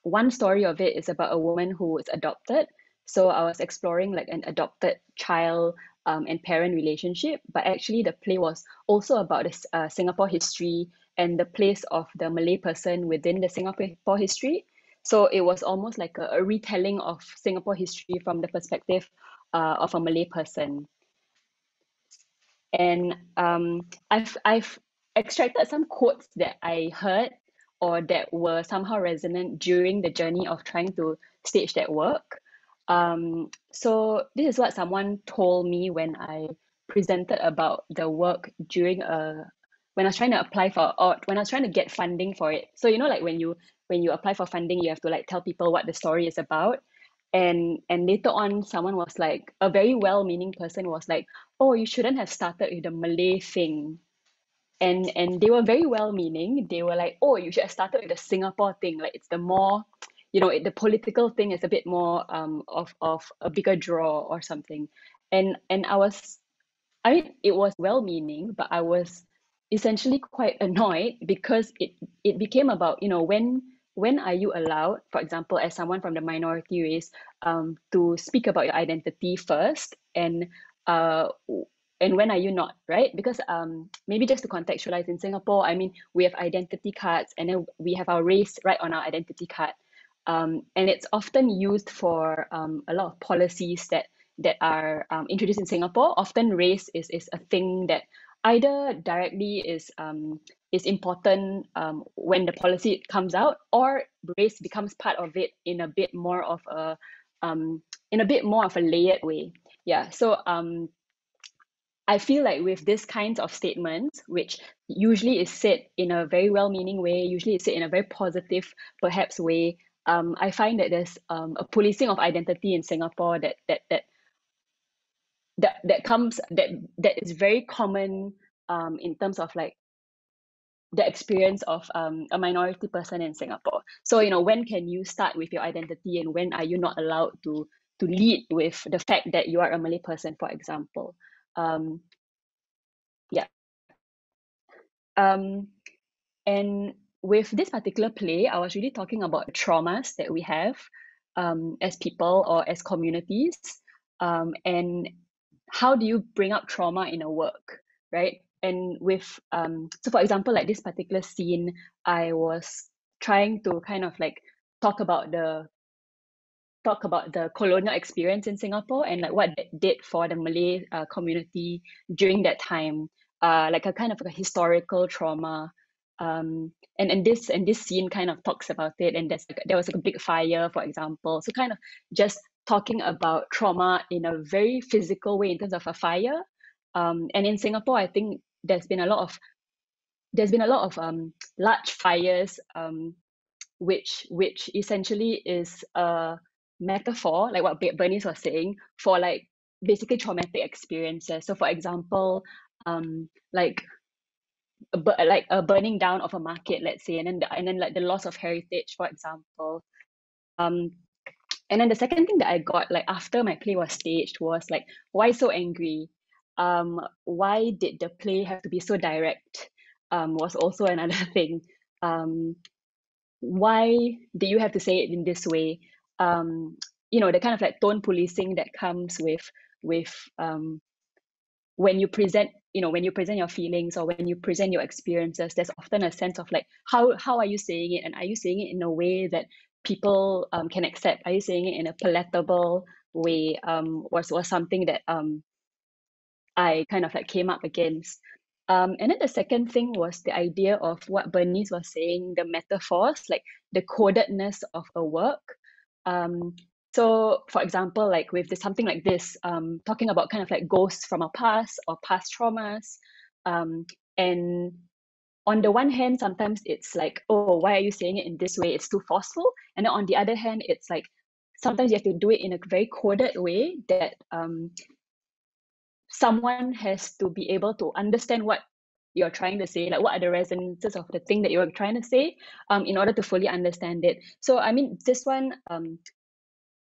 Speaker 4: one story of it is about a woman who was adopted. So I was exploring like an adopted child and parent relationship, but actually the play was also about the Singapore history and the place of the Malay person within the Singapore history. So it was almost like a retelling of Singapore history from the perspective of a Malay person. And I've extracted some quotes that I heard or that were somehow resonant during the journey of trying to stage that work. So this is what someone told me when I presented about the work during when I was trying to apply for, or when I was trying to get funding for it. So you know, like when you apply for funding, you have to like tell people what the story is about. And later on, someone was like, a very well-meaning person was like, oh, you shouldn't have started with the Malay thing. And they were very well-meaning. They were like, oh, you should have started with the Singapore thing. Like it's the more, you know, the political thing is a bit more of a bigger draw or something. And I mean, it was well-meaning, but I was essentially quite annoyed because it became about, you know, when are you allowed, for example, as someone from the minority race, to speak about your identity first, and when are you not, right? Because maybe just to contextualize, in Singapore, I mean, we have identity cards and then we have our race right on our identity card. And it's often used for a lot of policies that are introduced in Singapore. Often race is a thing that either directly is important when the policy comes out, or race becomes part of it in a bit more of a layered way. Yeah. So I feel like with this kinds of statements, which usually is said in a very well-meaning way, usually is said in a very positive, perhaps way, I find that there's a policing of identity in Singapore that is very common in terms of like the experience of a minority person in Singapore. So, you know, when can you start with your identity, and when are you not allowed to lead with the fact that you are a Malay person, for example? Yeah. And with this particular play, I was really talking about the traumas that we have as people or as communities, and how do you bring up trauma in a work, right? And with so for example, like this particular scene, I was trying to kind of like talk about the talk about the colonial experience in Singapore and like what it did for the Malay community during that time, like a kind of a historical trauma. And this scene kind of talks about it, and there was like a big fire, for example. So kind of just talking about trauma in a very physical way in terms of a fire. And in Singapore, I think there's been a lot of large fires, which essentially is a metaphor, like what Bernice was saying, for like basically traumatic experiences. So for example, like a burning down of a market, let's say, and then like the loss of heritage, for example. And then the second thing that I got like after my play was staged was like, why so angry? Why did the play have to be so direct? Was also another thing. Why do you have to say it in this way? You know, the kind of like tone policing that comes with when you present your feelings or when you present your experiences, there's often a sense of like, how are you saying it? And are you saying it in a way that people can accept? Are you saying it in a palatable way? Was something that I kind of like came up against. And then the second thing was the idea of what Bernice was saying, the metaphors, like the codedness of a work. So for example, like with something like this, talking about kind of like ghosts from our past or past traumas. And on the one hand, sometimes it's like, oh, why are you saying it in this way? It's too forceful. And then on the other hand, it's like, sometimes you have to do it in a very coded way that someone has to be able to understand what you're trying to say, like what are the resonances of the thing that you're trying to say, in order to fully understand it. So I mean, this one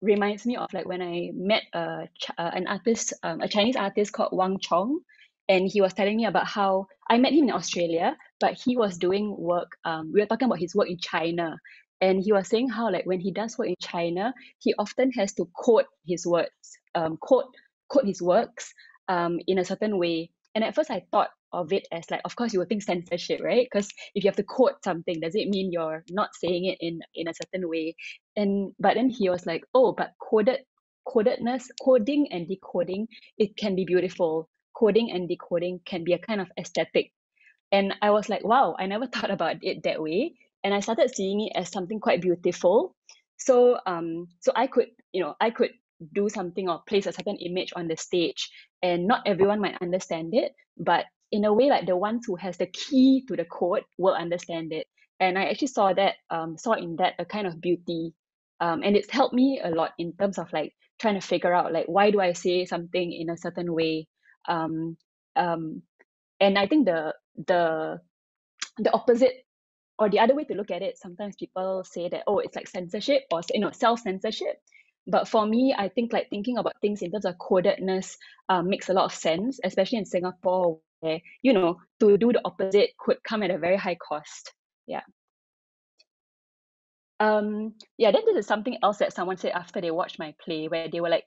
Speaker 4: reminds me of like when I met an artist, a Chinese artist called Wang Chong, and he was telling me about how I met him in Australia, but he was doing work. We were talking about his work in China, and he was saying how like when he does work in China, he often has to quote his words, quote his works in a certain way. And at first I thought of it as like, of course you would think censorship, right? Because if you have to quote something, does it mean you're not saying it in a certain way? But then he was like, oh, but codedness, coding and decoding, it can be beautiful. Coding and decoding can be a kind of aesthetic. And I was like, wow, I never thought about it that way. And I started seeing it as something quite beautiful. So I could do something or place a certain image on the stage, and not everyone might understand it, but in a way, like the ones who has the key to the code will understand it. And I actually saw in that a kind of beauty, and it's helped me a lot in terms of like trying to figure out like, why do I say something in a certain way? And I think the opposite or the other way to look at it, sometimes people say that, oh, it's like censorship or self-censorship. But for me, I think like thinking about things in terms of codedness makes a lot of sense, especially in Singapore, where, to do the opposite could come at a very high cost. Yeah. Then this is something else that someone said after they watched my play, where they were like,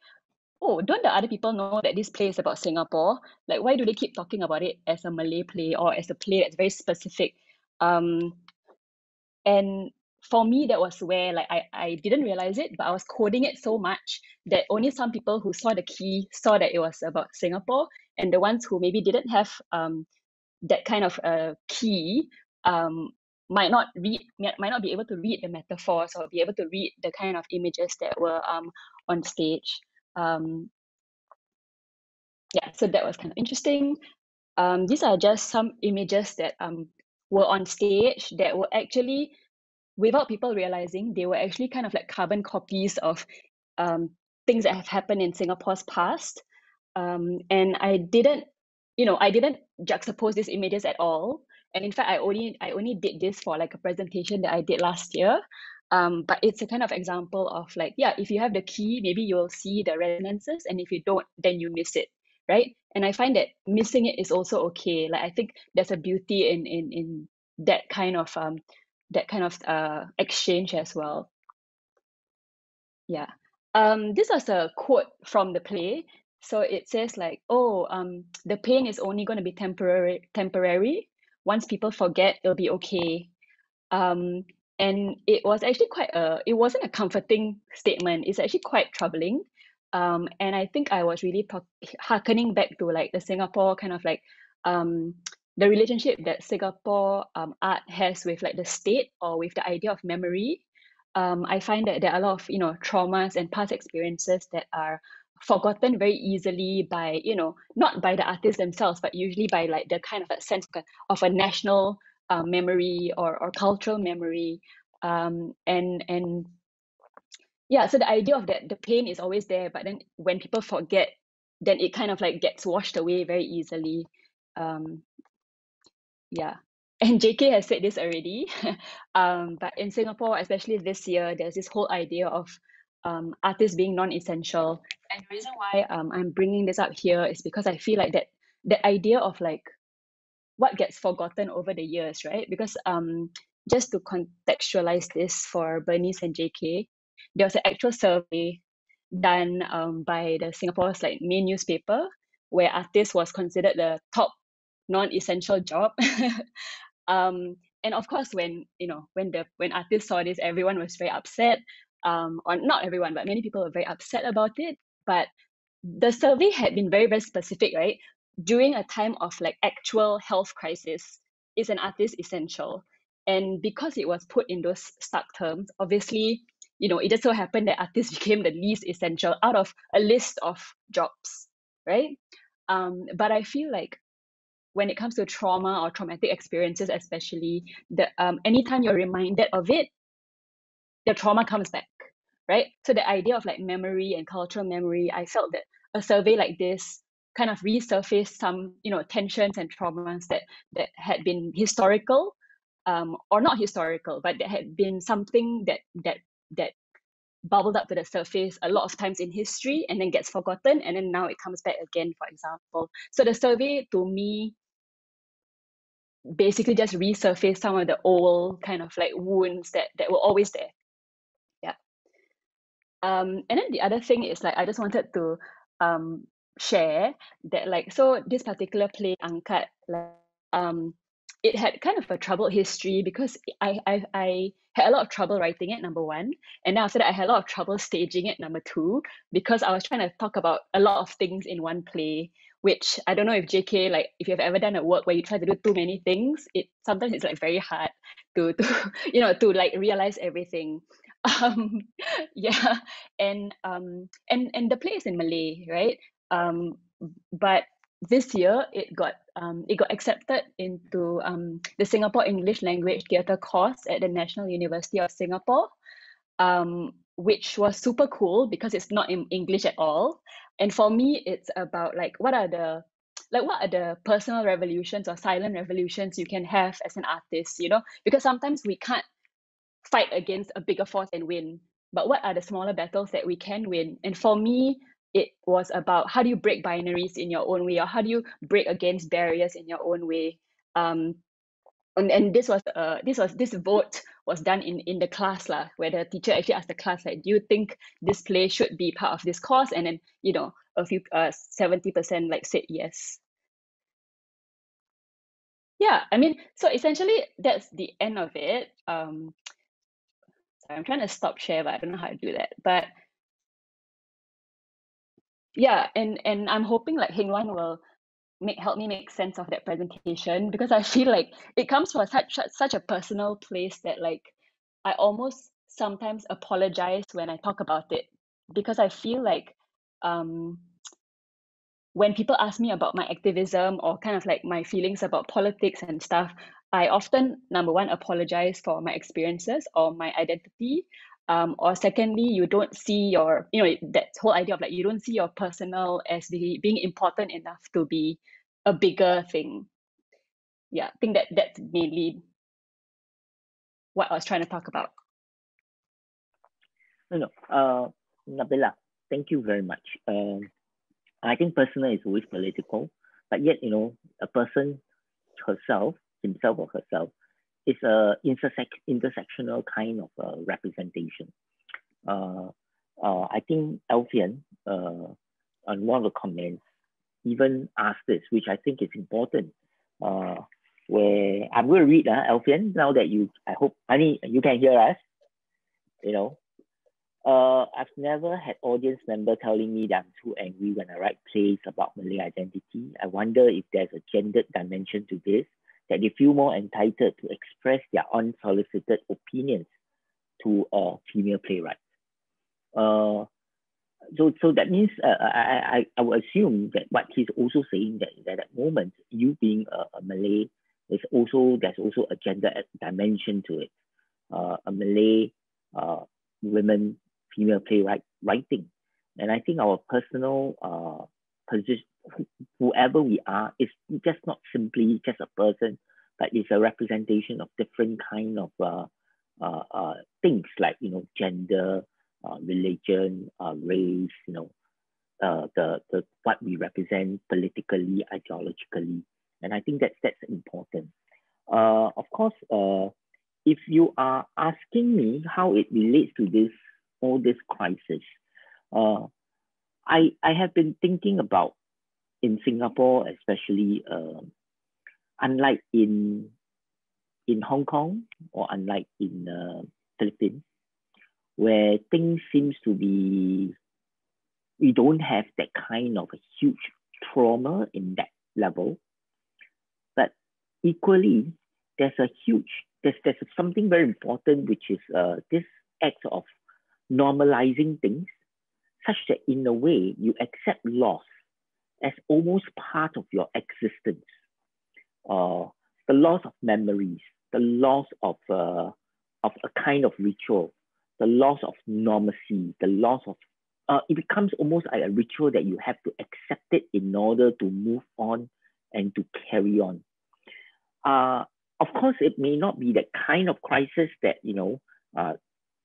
Speaker 4: oh, don't the other people know that this play is about Singapore? Like, why do they keep talking about it as a Malay play or as a play that's very specific? And for me, that was where like I didn't realize it, but I was coding it so much that only some people who saw the key saw that it was about Singapore, and the ones who maybe didn't have that kind of key might not be able to read the metaphors or be able to read the kind of images that were on stage. So that was kind of interesting. These are just some images that were on stage that were actually, without people realizing, they were actually kind of like carbon copies of things that have happened in Singapore's past. And I didn't juxtapose these images at all. And in fact, I only did this for like a presentation that I did last year. But it's a kind of example of like, if you have the key, maybe you'll see the resonances, and if you don't, then you miss it, right? And I find that missing it is also okay. Like I think there's a beauty in that kind of exchange as well. This was a quote from the play. So it says like, the pain is only going to be temporary. Once people forget, it'll be okay. And it was actually it wasn't a comforting statement. It's actually quite troubling. And I think I was really hearkening back to like the Singapore kind of like the relationship that Singapore art has with like the state or with the idea of memory. I find that there are a lot of, traumas and past experiences that are forgotten very easily by, not by the artists themselves, but usually by like the kind of a sense of a national memory or cultural memory. And yeah, so the idea of that the pain is always there, but then when people forget, then it kind of like gets washed away very easily. Yeah, and JK has said this already, but in Singapore, especially this year, there's this whole idea of artists being non-essential. And the reason why I'm bringing this up here is because I feel like that the idea of like what gets forgotten over the years, right? Because just to contextualize this for Bernice and JK, there was an actual survey done by the Singapore's like main newspaper where artists was considered the top non-essential job. And of course, when artists saw this, everyone was very upset. Or not everyone, but many people were very upset about it. But the survey had been very, very specific, right? During a time of like actual health crisis, is an artist essential? And because it was put in those stark terms, obviously, it just so happened that artists became the least essential out of a list of jobs, right? But I feel like when it comes to trauma or traumatic experiences, especially, anytime you're reminded of it, the trauma comes back, right? So the idea of like memory and cultural memory, I felt that a survey like this kind of resurfaced some, tensions and traumas that had been historical, or not historical, but that had been something that bubbled up to the surface a lot of times in history and then gets forgotten, and then now it comes back again, for example. So the survey to me basically just resurfaced some of the old kind of like wounds that were always there. Yeah. And then the other thing is like I just wanted to share that like, so this particular play Angkat, like it had kind of a troubled history because I had a lot of trouble writing it, number one, and then after that I had a lot of trouble staging it, number two, because I was trying to talk about a lot of things in one play, which I don't know if JK, like if you've ever done a work where you try to do too many things, sometimes it's like very hard to to like realize everything. Yeah, and the play is in Malay, right? But this year it got accepted into the Singapore English Language Theatre course at the National University of Singapore, which was super cool because it's not in English at all. And for me, it's about like what are the personal revolutions or silent revolutions you can have as an artist, because sometimes we can't fight against a bigger force and win, but what are the smaller battles that we can win? And for me, it was about how do you break binaries in your own way, or how do you break against barriers in your own way. And this vote was done in the class where the teacher actually asked the class, like, do you think this play should be part of this course? And then a few 70% like said yes. Yeah, I mean, so essentially that's the end of it. Sorry, I'm trying to stop share, but I don't know how to do that. But yeah, and I'm hoping like Heng Luan will help me make sense of that presentation, because I feel like it comes from such a personal place that like I almost sometimes apologize when I talk about it, because I feel like when people ask me about my activism or kind of like my feelings about politics and stuff, I often, number one, apologize for my experiences or my identity. Or secondly, you don't see your, that whole idea of like, you don't see your personal as being important enough to be a bigger thing. Yeah, I think that's mainly what I was trying to talk about.
Speaker 2: Nabila, thank you very much. I think personal is always political, but yet, a person himself or herself, is a intersectional kind of representation. I think Alfian, on one of the comments, even asked this, which I think is important. where I'm going to read, Alfian, now that I hope, Honey, you can hear us. I've never had audience member telling me that I'm too angry when I write plays about Malay identity. I wonder if there's a gendered dimension to this, that they feel more entitled to express their unsolicited opinions to a female playwright. So that means I would assume that what he's also saying that at that moment, you being a Malay, there's also a gender dimension to it. A Malay women, female playwright writing. And I think our personal position, whoever we are, is just not simply just a person, but it's a representation of different kind of things like, gender, religion, race, the what we represent politically, ideologically. And I think that's important. Of course, if you are asking me how it relates to all this crisis, I have been thinking about in Singapore, especially, unlike in Hong Kong or unlike in Philippines, where things seems to be, we don't have that kind of a huge trauma in that level, but equally, there's something very important, which is this act of normalizing things, such that in a way you accept loss as almost part of your existence. The loss of memories, the loss of a kind of ritual, the loss of normalcy, the loss of it becomes almost like a ritual that you have to accept it in order to move on and to carry on. Of course, it may not be the kind of crisis that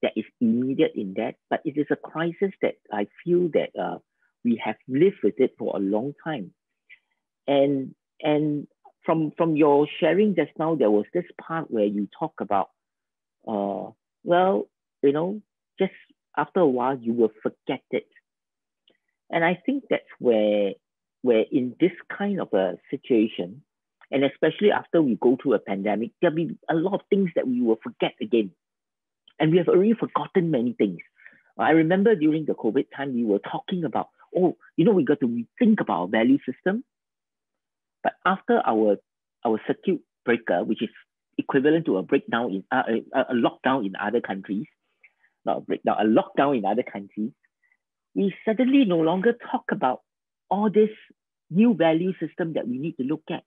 Speaker 2: that is immediate in that, but it is a crisis that I feel that we have lived with it for a long time. And from your sharing just now, there was this part where you talk about, just after a while you will forget it. And I think that's where in this kind of a situation, and especially after we go through a pandemic, there'll be a lot of things that we will forget again. And we have already forgotten many things. I remember during the COVID time, we were talking about, we got to rethink about our value system. But after our circuit breaker, which is equivalent to a breakdown in a lockdown in other countries, not a breakdown, a lockdown in other countries, we suddenly no longer talk about all this new value system that we need to look at.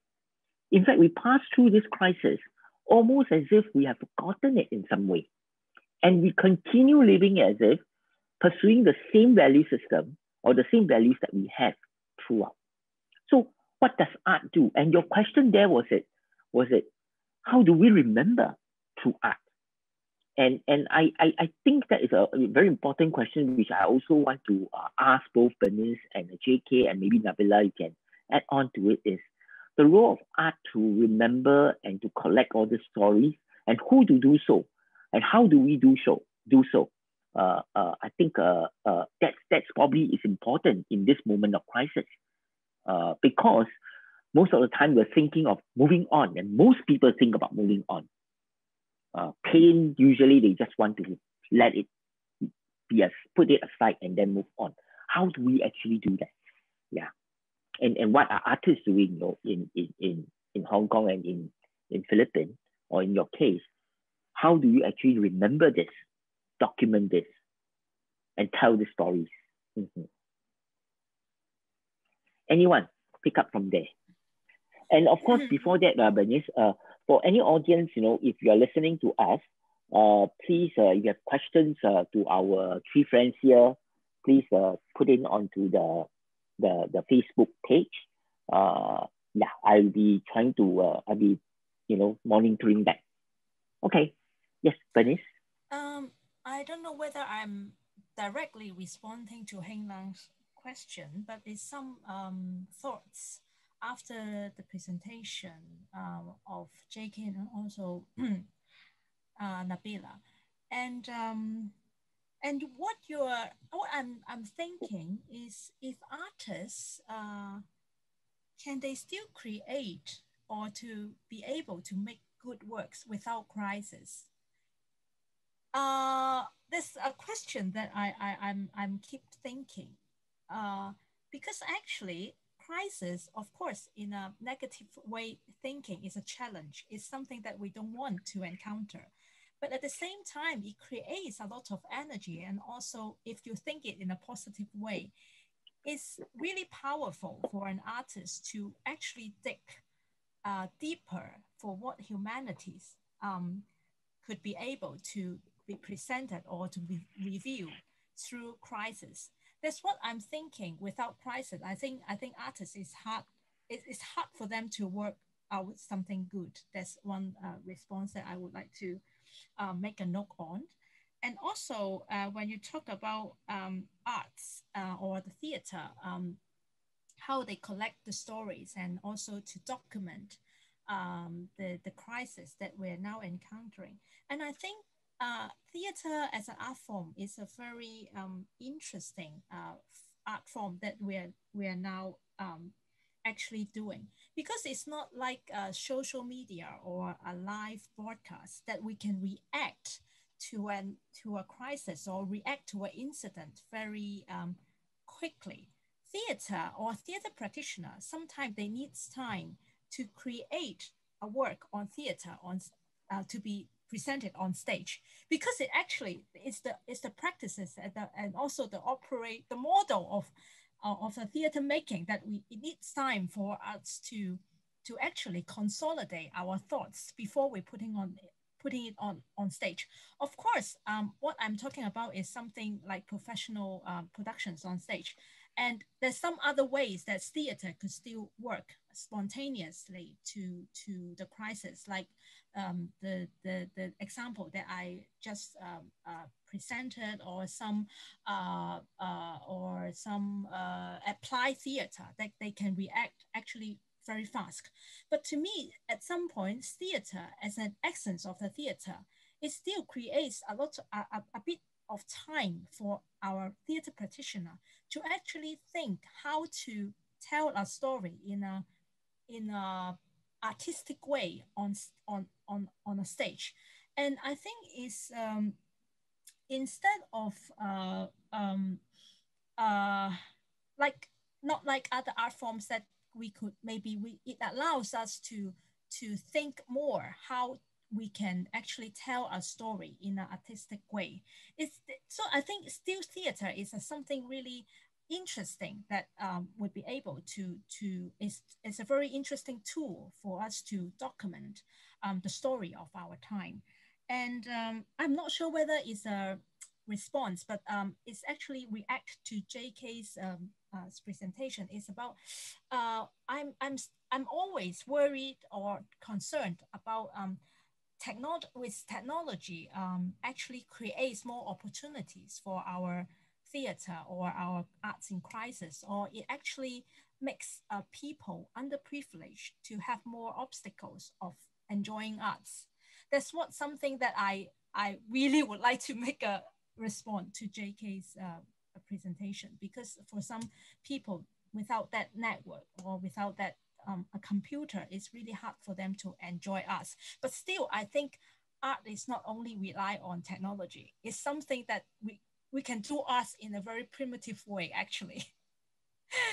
Speaker 2: In fact, we pass through this crisis almost as if we have forgotten it in some way. And we continue living as if pursuing the same value system or the same values that we have throughout. So what does art do? And your question there was it, how do we remember through art? And I think that is a very important question, which I also want to ask both Bernice and JK, and maybe Nabila, you can add on to it, is the role of art to remember and to collect all the stories, and who to do so, and how do we do so? I think that's probably is important in this moment of crisis, because most of the time we're thinking of moving on, and most people think about moving on. Pain, usually they just want to let it be, put it aside and then move on. How do we actually do that? Yeah, and what are artists doing? In Hong Kong and in Philippines, or in your case, how do you actually remember this, document this, and tell the stories? Mm-hmm. Anyone pick up from there? And of course, before that, Bernice, for any audience, if you're listening to us, please, if you have questions to our three friends here, please put in onto the Facebook page. I'll be trying to, monitoring that. Okay. Yes, Bernice.
Speaker 3: I don't know whether I'm directly responding to Heng Lang's question, but it's some thoughts after the presentation of JK and also Nabila, and what I'm thinking is, if artists can they still create or to be able to make good works without crisis? There's a question that I'm keep thinking, because actually crisis, of course, in a negative way thinking is a challenge. It's something that we don't want to encounter. But at the same time, it creates a lot of energy. And also, if you think it in a positive way, it's really powerful for an artist to actually dig deeper for what humanities could be able to be presented or to be revealed through crisis. That's what I'm thinking. Without crisis, I think artists is hard. It's hard for them to work out something good. That's one response that I would like to make a note on. And also, when you talk about arts or the theater, how they collect the stories and also to document the crisis that we're now encountering. And I think theater as an art form is a very interesting art form that we are now actually doing, because it's not like social media or a live broadcast that we can react to a crisis or react to an incident very quickly. Theater or theater practitioner, sometimes they need time to create a work on theater to be presented on stage, because it actually is the practices and also the model of the theater making that it needs time for us to actually consolidate our thoughts before we're putting it on stage. Of course, what I'm talking about is something like professional productions on stage. And there's some other ways that theater could still work spontaneously to the crisis, like the example that I just presented, or some applied theater that they can react actually very fast. But to me, at some point, theater as an essence of the theater, it still creates a bit of time for our theater practitioner to actually think how to tell a story in a artistic way on a stage. And I think it's instead of like not like other art forms that we could it allows us to think more how we can actually tell a story in an artistic way. So I think still theater is something really interesting that would be able it's a very interesting tool for us to document the story of our time. And I'm not sure whether it's a response, but it's actually react to JK's presentation. It's about I'm always worried or concerned about technology actually creates more opportunities for our theater or our arts in crisis, or it actually makes people underprivileged to have more obstacles of enjoying arts. That's something that I really would like to make a response to JK's presentation, because for some people without that network or without that a computer, it's really hard for them to enjoy arts. But still, I think art is not only rely on technology. It's something that we can do arts in a very primitive way, actually.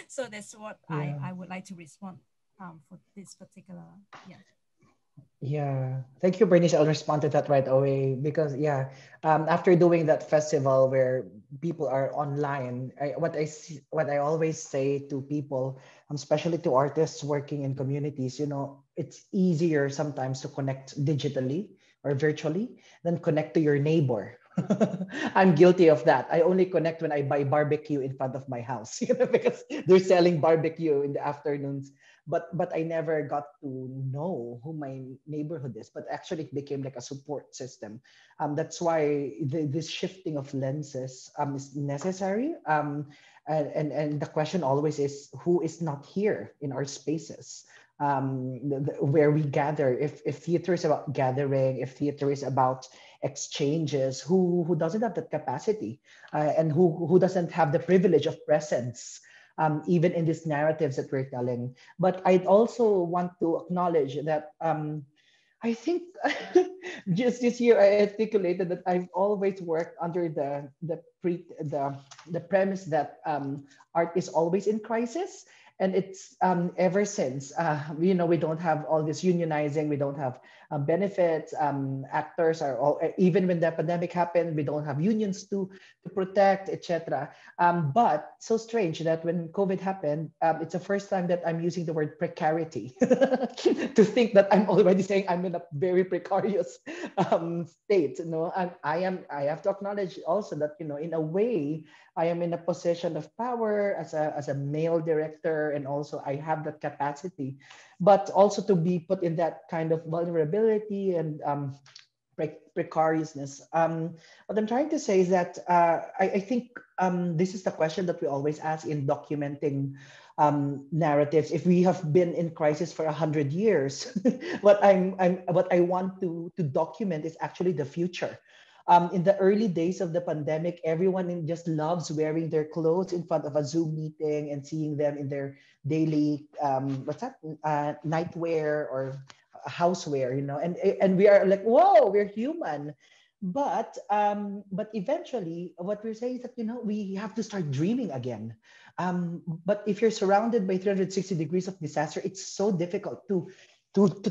Speaker 3: So that's what I would like to respond for this particular,
Speaker 9: Yeah, thank you, Bernice. I'll respond to that right away, because after doing that festival where people are online, what I always say to people, especially to artists working in communities, it's easier sometimes to connect digitally or virtually than connect to your neighbor. I'm guilty of that. I only connect when I buy barbecue in front of my house, because they're selling barbecue in the afternoons. But I never got to know who my neighborhood is. But actually, it became like a support system. That's why this shifting of lenses is necessary. And the question always is, who is not here in our spaces? Where we gather. If theater is about gathering, if theater is about exchanges, who doesn't have that capacity, and who doesn't have the privilege of presence even in these narratives that we're telling. But I'd also want to acknowledge that I think just this year I articulated that I've always worked under the premise that art is always in crisis. And it's ever since, we don't have all this unionizing, we don't have benefits, actors are all, even when the pandemic happened, we don't have unions to protect, etc. But so strange that when COVID happened, it's the first time that I'm using the word precarity to think that I'm already saying I'm in a very precarious state. And I have to acknowledge also that, in a way, I am in a position of power as a male director, and also I have that capacity, but also to be put in that kind of vulnerability and precariousness. What I'm trying to say is that I think this is the question that we always ask in documenting narratives. If we have been in crisis for 100 years, what I want to document is actually the future. In the early days of the pandemic, everyone just loves wearing their clothes in front of a Zoom meeting and seeing them in their daily, nightwear or housewear, and we are like, whoa, we're human. But eventually what we're saying is that, we have to start dreaming again. But if you're surrounded by 360 degrees of disaster, it's so difficult to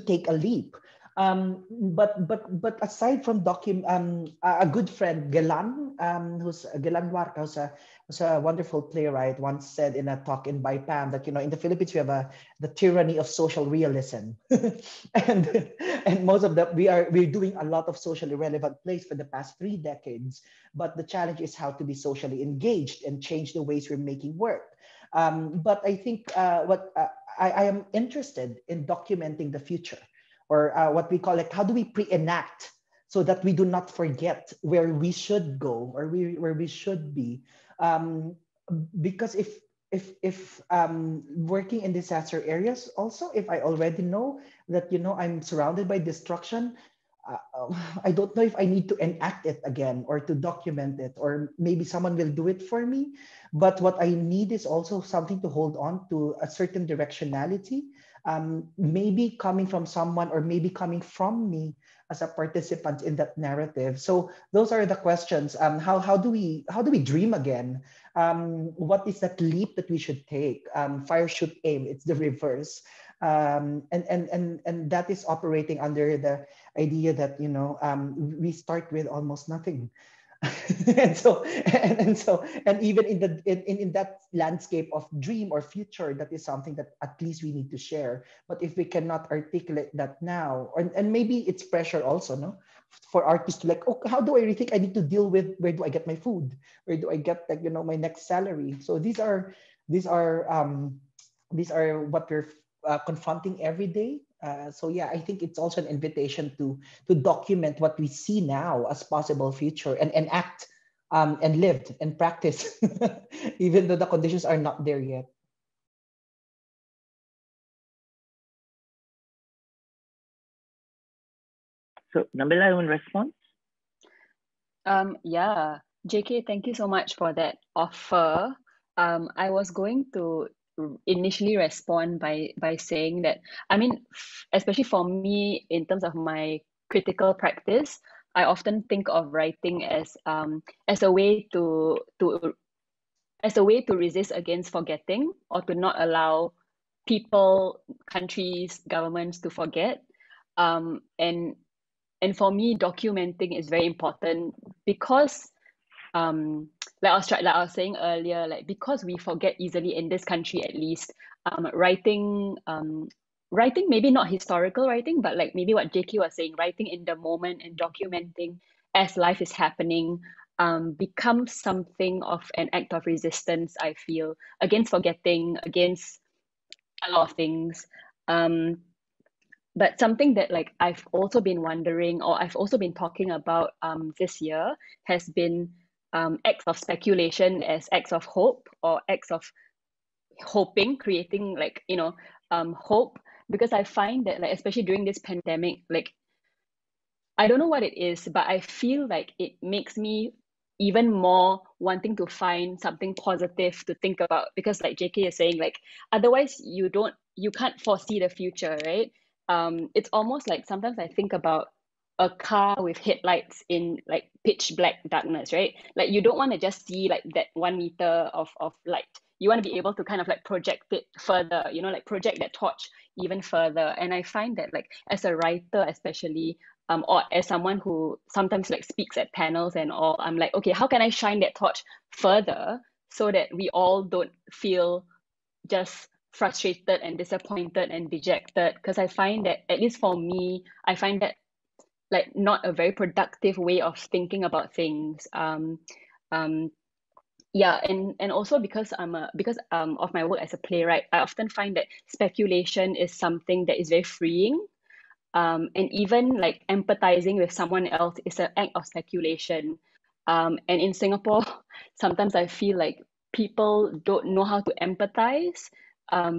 Speaker 9: take a leap. But aside from a good friend, Gelan, who's Gelan Warca, who's a wonderful playwright, once said in a talk in BIPAM that, in the Philippines, we have the tyranny of social realism. and most of we're doing a lot of socially relevant plays for the past 3 decades. But the challenge is how to be socially engaged and change the ways we're making work. But I think I am interested in documenting the future, or what we call, like, how do we pre-enact so that we do not forget where we should go or where we should be? Because if working in disaster areas, also, if I already know that, I'm surrounded by destruction, I don't know if I need to enact it again or to document it, or maybe someone will do it for me. But what I need is also something to hold on to, a certain directionality, maybe coming from someone or maybe coming from me as a participant in that narrative. So those are the questions. How do we dream again? What is that leap that we should take? Fire, shoot, aim. It's the reverse. And that is operating under the idea that, we start with almost nothing. and even in that landscape of dream or future, that is something that at least we need to share. But if we cannot articulate that now, and maybe it's pressure also, no, for artists to, like, oh, how do I rethink? I need to deal with, where do I get my food? Where do I get, like, my next salary? So these are what we're confronting every day. So yeah, I think it's also an invitation to document what we see now as possible future, and act and live and practice, even though the conditions are not there yet.
Speaker 2: So, Nabila, one response?
Speaker 4: Yeah, JK, thank you so much for that offer. I was going to initially respond by saying that, I mean, especially for me, in terms of my critical practice, I often think of writing as a way to resist against forgetting, or to not allow people, countries, governments to forget. And for me, documenting is very important because, like I was saying earlier, like, because we forget easily in this country, at least, writing, maybe not historical writing, but like maybe what JK was saying, writing in the moment and documenting as life is happening, becomes something of an act of resistance, I feel, against forgetting, against a lot of things. But something that, like, I've also been wondering, or I've also been talking about this year, has been acts of speculation as acts of hope, or acts of hoping, creating, like, hope. Because I find that, like, especially during this pandemic, like, I don't know what it is, but I feel like it makes me even more wanting to find something positive to think about, because like JK is saying, like otherwise you can't foresee the future, right? It's almost like sometimes I think about a car with headlights in like pitch black darkness, right? Like you don't want to just see like that 1 meter of light. You want to be able to kind of like project it further, you know, like project that torch even further. And I find that like as a writer, especially, or as someone who sometimes like speaks at panels and all, I'm like, okay, how can I shine that torch further so that we all don't feel just frustrated and disappointed and dejected? Because I find that, at least for me, I find that like not a very productive way of thinking about things. Yeah, and also because of my work as a playwright, I often find that speculation is something that is very freeing. And even like empathizing with someone else is an act of speculation. And in Singapore, sometimes I feel like people don't know how to empathize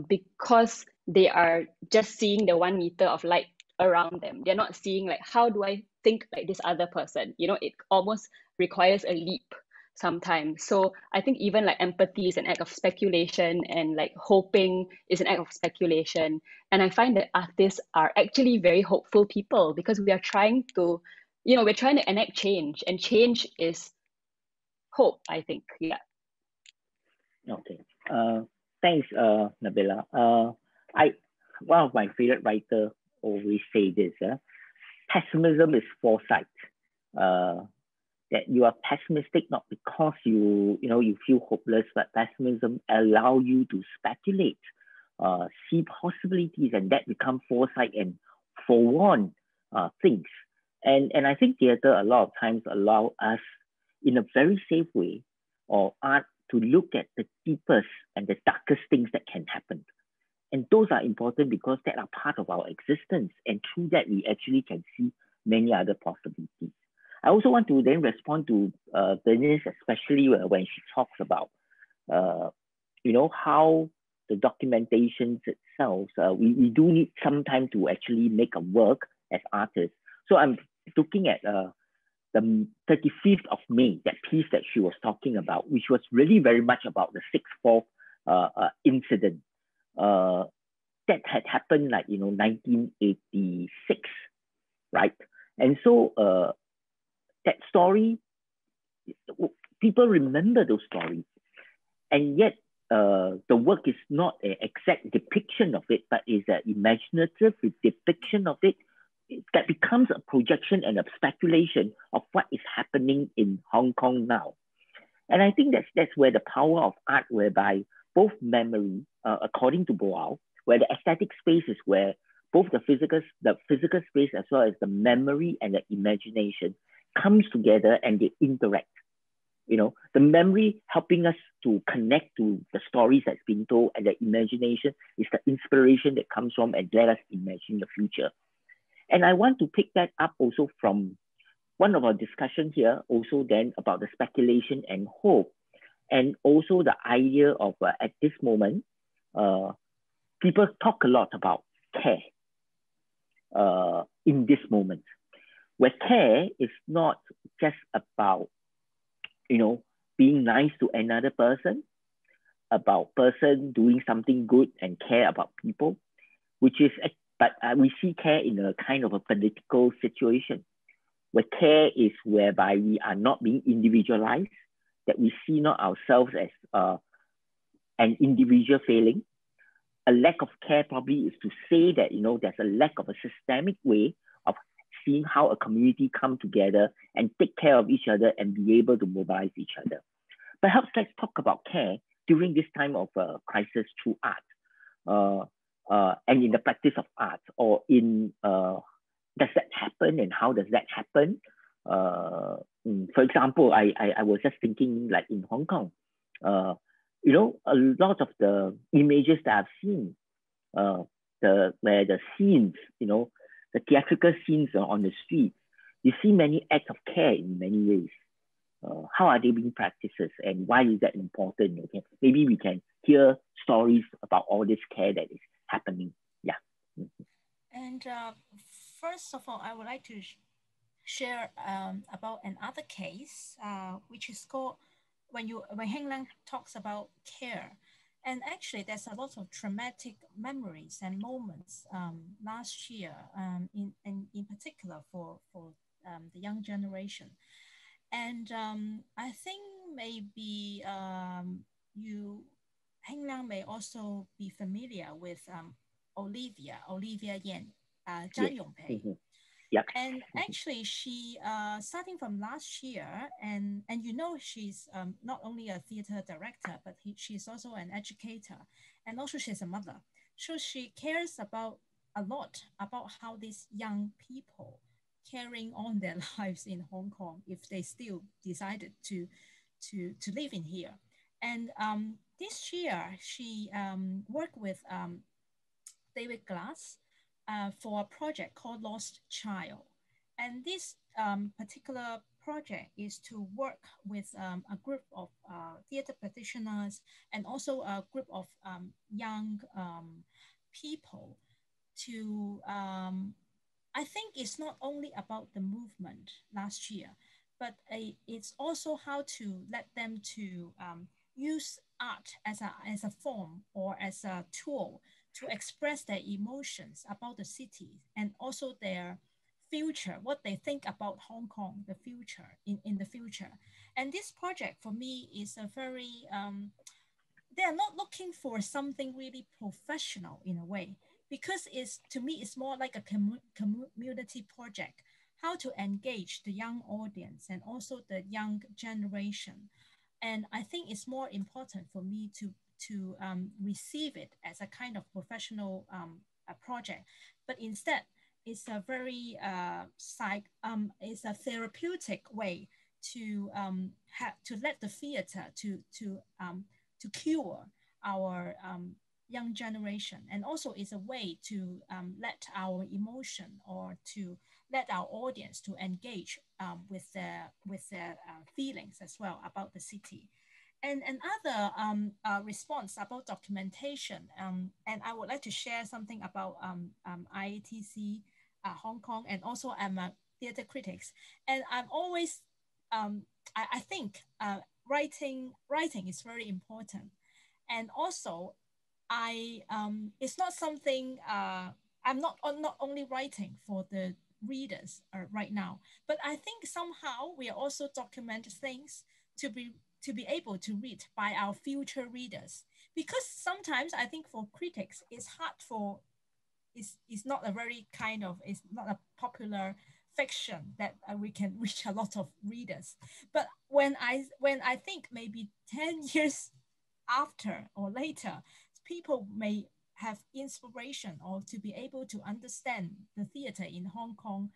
Speaker 4: because they are just seeing the 1 meter of light around them. They're not seeing like, how do I think like this other person? You know, it almost requires a leap sometimes. So I think even like empathy is an act of speculation, and like hoping is an act of speculation. And I find that artists are actually very hopeful people, because we are trying to, you know, we're trying to enact change, and change is hope, I think. Yeah.
Speaker 2: Okay. Thanks, Nabila. One of my favorite writers always say this: pessimism is foresight. That you are pessimistic not because you feel hopeless, but pessimism allows you to speculate, see possibilities, and that become foresight and forewarn things. And I think theater a lot of times allow us in a very safe way, or art, to look at the deepest and the darkest things that can happen. And those are important because that are part of our existence. And through that, we actually can see many other possibilities. I also want to then respond to Bernice, especially when she talks about, how the documentations itself, we do need some time to actually make a work as artists. So I'm looking at the 35th of May, that piece that she was talking about, which was really very much about the 6/4 incident that had happened 1986, right? And so that story, people remember those stories, and yet the work is not an exact depiction of it, but is an imaginative depiction of it that becomes a projection and a speculation of what is happening in Hong Kong now. And I think that's where the power of art, whereby both memory, according to Boao, where the aesthetic space is where both the physical space as well as the memory and the imagination comes together and they interact. The memory helping us to connect to the stories that's been told, and the imagination is the inspiration that comes from and let us imagine the future. And I want to pick that up also from one of our discussions here, also then about the speculation and hope, and also the idea of at this moment, people talk a lot about care in this moment, where care is not just about, being nice to another person, about person doing something good and care about people, but we see care in a kind of a political situation, where care is whereby we are not being individualized, that we see not ourselves as an individual failing. A lack of care probably is to say that, there's a lack of a systemic way of seeing how a community come together and take care of each other and be able to mobilize each other. Perhaps let's talk about care during this time of crisis through art, and in the practice of art, or in, does that happen and how does that happen? For example, I was just thinking like in Hong Kong, a lot of the images that I've seen, where the scenes, the theatrical scenes on the street, you see many acts of care in many ways. How are they being practiced, and why is that important? Okay, maybe we can hear stories about all this care that is happening. Yeah.
Speaker 3: And first of all, I would like to share about another case, which is called when Heng Lang talks about care. And actually, there's a lot of traumatic memories and moments last year, in particular for the young generation. And I think maybe Heng Lang may also be familiar with Olivia Yan, Zhang Yongpei.
Speaker 2: Yep.
Speaker 3: And actually, she starting from last year, and you know, she's not only a theater director, but she's also an educator, and also she's a mother. So she cares a lot about how these young people carrying on their lives in Hong Kong if they still decided to live in here. And this year, she worked with David Glass for a project called Lost Child. And this particular project is to work with a group of theater practitioners and also a group of young people to, I think it's not only about the movement last year, but it's also how to let them to use art as a form or as a tool to express their emotions about the city and also their future, what they think about Hong Kong, the future, in the future. And this project for me is a very, they are not looking for something really professional in a way, because to me, it's more like a community project, how to engage the young audience and also the young generation. And I think it's more important for me to receive it as a kind of professional project, but instead it's a very it's a therapeutic way to let the theater to cure our young generation, and also it's a way to let our emotion or to let our audience to engage with their feelings as well about the city. And another response about documentation, and I would like to share something about IATC Hong Kong, and also I'm a theater critic, and I'm always, I think writing is very important, and also it's not something, I'm not only writing for the readers right now, but I think somehow we are also document things to be able to read by our future readers. Because sometimes I think for critics, it's hard for, it's not a very kind of, it's not a popular fiction that we can reach a lot of readers. But when I think maybe 10 years after or later, people may have inspiration or to be able to understand the theater in Hong Kong,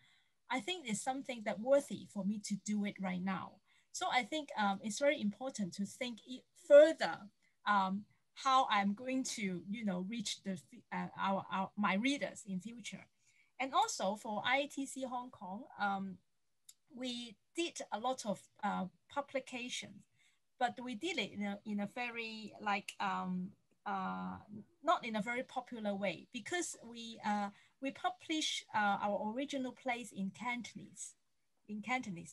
Speaker 3: I think it's something that worthy for me to do it right now. So I think it's very important to think further how I'm going to, reach my readers in future. And also for IATC Hong Kong, we did a lot of publications, but we did it in a very not in a very popular way, because we publish our original plays in Cantonese,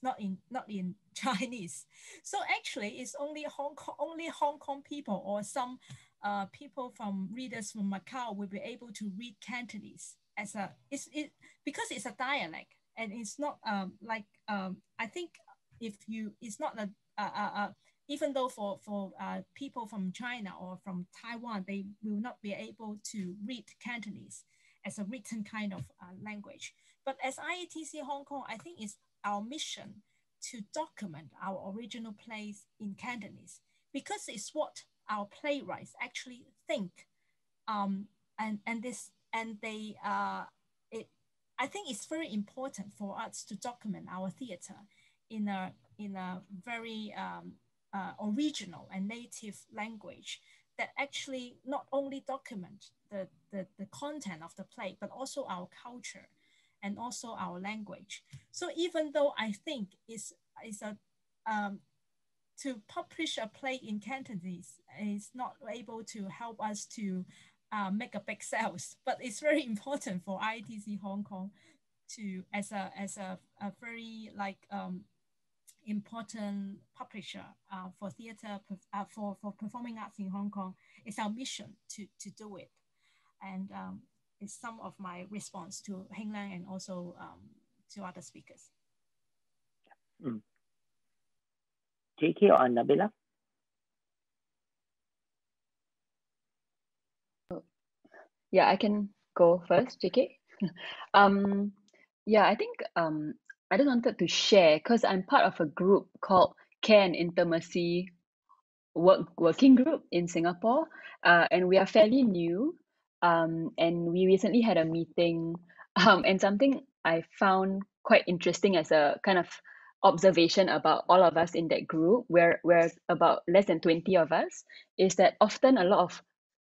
Speaker 3: not in Chinese. So actually, it's only Hong Kong people or some people from readers from Macau will be able to read Cantonese as because it's a dialect, and it's not I think it's not even though for people from China or from Taiwan, they will not be able to read Cantonese as a written kind of language. But as IATC Hong Kong, I think it's our mission to document our original plays in Cantonese, because it's what our playwrights actually think, I think it's very important for us to document our theater in a very original and native language that actually not only document the content of the play, but also our culture and also our language. So even though I think to publish a play in Cantonese is not able to help us to make a big sales, but it's very important for IATC Hong Kong to as a very like important publisher for theater for performing arts in Hong Kong. It's our mission to do it, and it's some of my response to Heng Lang and also to other speakers.
Speaker 2: JK or Nabila?
Speaker 4: Yeah, I can go first, JK. Yeah, I think I just wanted to share because I'm part of a group called Care and Intimacy Working Group in Singapore, and we are fairly new. And we recently had a meeting, and something I found quite interesting as a kind of observation about all of us in that group, where we're about less than 20 of us, is that often a lot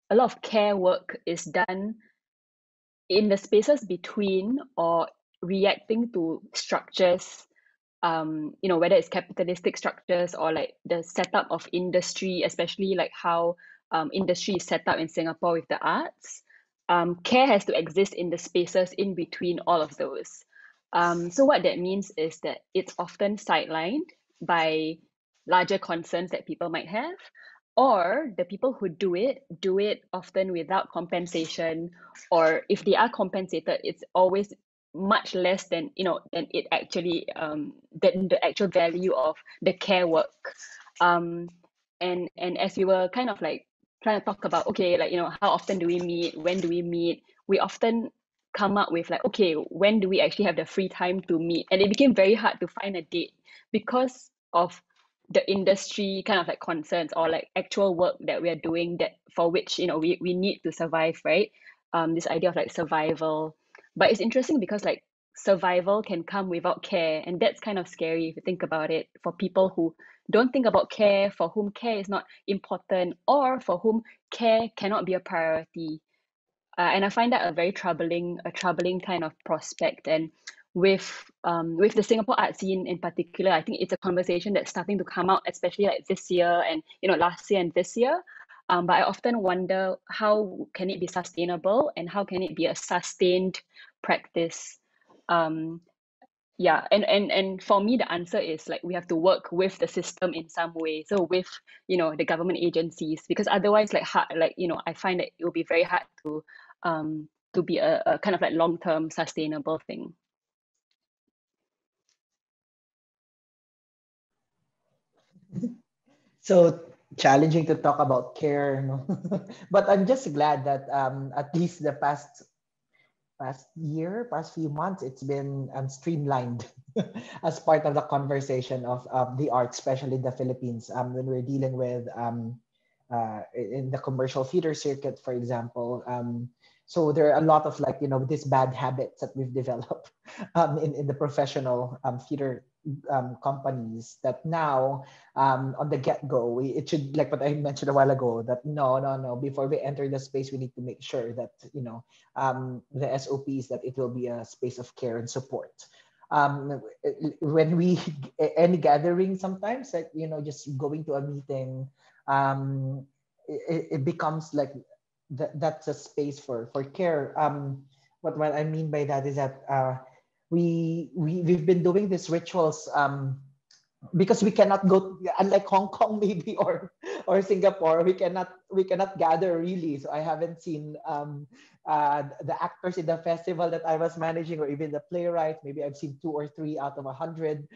Speaker 4: of care work is done in the spaces between or reacting to structures, whether it's capitalistic structures or like the setup of industry, especially like how industry is set up in Singapore with the arts. Care has to exist in the spaces in between all of those. So what that means is that it's often sidelined by larger concerns that people might have, or the people who do it often without compensation, or if they are compensated, it's always much less than than it actually than the actual value of the care work. And as we were kind of like trying to talk about, okay, like how often do we meet, when do we meet, we often come up with like, okay, when do we actually have the free time to meet? And it became very hard to find a date because of the industry kind of like concerns or like actual work that we are doing that for which we need to survive, right? This idea of like survival. But it's interesting because like survival can come without care, and that's kind of scary if you think about it, for people who don't think about care, for whom care is not important, or for whom care cannot be a priority. And I find that a very troubling kind of prospect. And with the Singapore art scene in particular, I think it's a conversation that's starting to come out, especially like this year and last year and this year. But I often wonder, how can it be sustainable and how can it be a sustained practice? Yeah, and for me the answer is like we have to work with the system in some way, so with the government agencies, because otherwise I find that it will be very hard to be a kind of like long-term sustainable thing.
Speaker 9: So challenging to talk about care, no? But I'm just glad that at least the past few months, it's been streamlined as part of the conversation of the arts, especially the Philippines, when we're dealing with in the commercial theater circuit, for example. So there are a lot of these bad habits that we've developed in the professional theater companies, that now on the get-go, it should, like what I mentioned a while ago, that no, before we enter the space, we need to make sure that the SOPs, that it will be a space of care and support. When we any gathering, sometimes just going to a meeting, it becomes like that's a space for care. What I mean by that is that we've been doing these rituals because we cannot go, unlike Hong Kong maybe or Singapore, we cannot gather really. So I haven't seen the actors in the festival that I was managing, or even the playwright. Maybe I've seen 2 or 3 out of 100.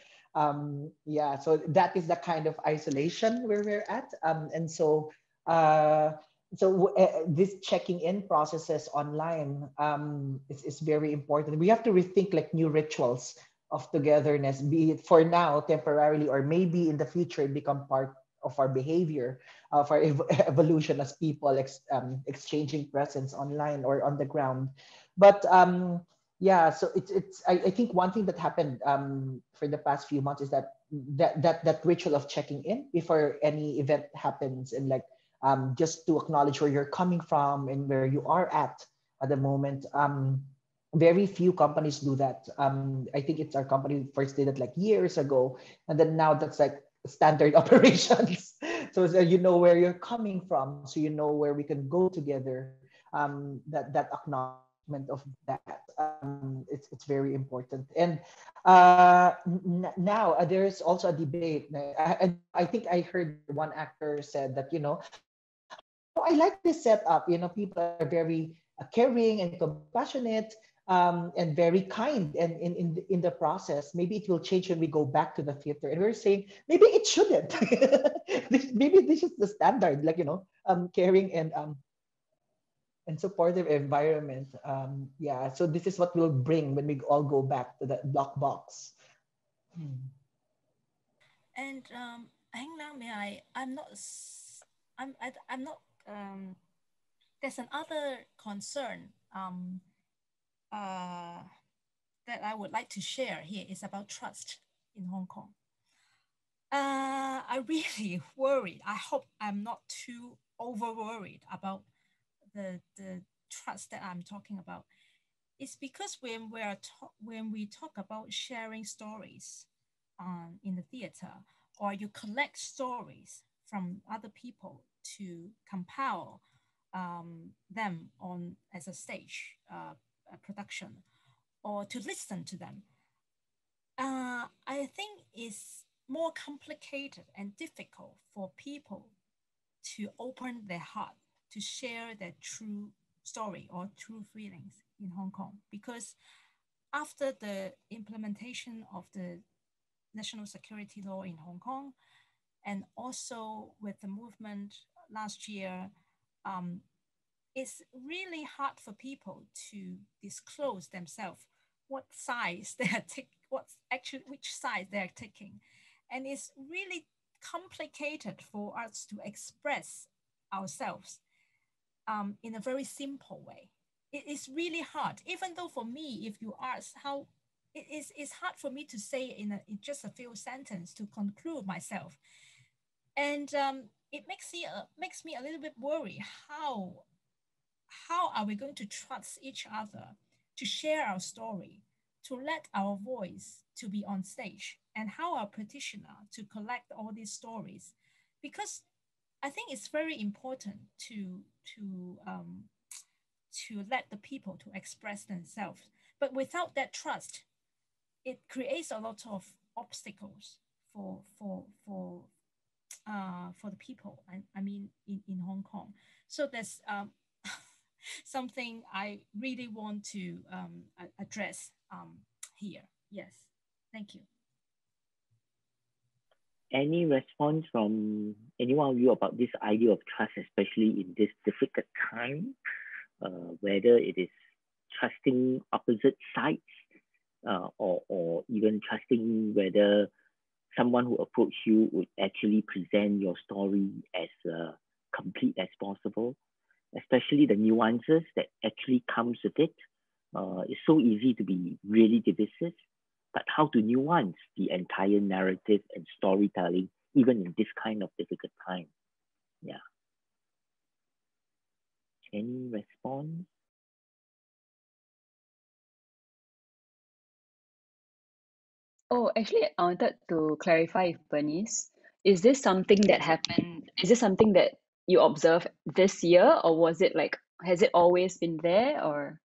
Speaker 9: Yeah, so that is the kind of isolation where we're at, and so this checking in processes online is very important. We have to rethink like new rituals of togetherness, be it for now temporarily, or maybe in the future become part of our behavior, of our evolution as people, exchanging presence online or on the ground. But yeah, so I think one thing that happened for the past few months is that ritual of checking in before any event happens, and just to acknowledge where you're coming from and where you are at the moment. Very few companies do that. I think it's our company first did it like years ago, and then now that's like standard operations. So you know where you're coming from, so you know where we can go together. That acknowledgement treatment of that. It's very important. And now there's also a debate. I think I heard one actor said that, oh, I like this setup. People are very caring and compassionate, and very kind. And in the process, maybe it will change when we go back to the theater. And we're saying maybe it shouldn't. Maybe this is the standard, caring and supportive environment. Yeah. So this is what we'll bring when we all go back to the black box.
Speaker 3: And Heng Lang, I'm not. There's another concern that I would like to share here is about trust in Hong Kong. I really worried. I hope I'm not too over worried about the trust that I'm talking about. It's because when we talk about sharing stories in the theater, or you collect stories from other people to compile them on as a stage production, or to listen to them, I think it's more complicated and difficult for people to open their heart to share their true story or true feelings in Hong Kong. Because after the implementation of the national security law in Hong Kong, and also with the movement last year, it's really hard for people to disclose themselves what sides they are which side they are taking. And it's really complicated for us to express ourselves in a very simple way. It is really hard, even though for me, if you ask how, it's hard for me to say in just a few sentences to conclude myself. And it makes me a little bit worried. How are we going to trust each other to share our story, to let our voice to be on stage, and how our practitioner to collect all these stories? Because I think it's very important to let the people to express themselves. But without that trust, it creates a lot of obstacles for the people. I mean, in Hong Kong. So there's something I really want to address here. Yes, thank you.
Speaker 2: Any response from any one of you about this idea of trust, especially in this difficult time, whether it is trusting opposite sides, or even trusting whether someone who approach you would actually present your story as complete as possible, especially the nuances that actually comes with it. It's so easy to be really divisive, but how to nuance the entire narrative and storytelling, even in this kind of difficult time? Yeah. Any response?
Speaker 4: Oh, actually, I wanted to clarify, Bernice, is this something that happened? Is this something that you observed this year, or was it has it always been there, or?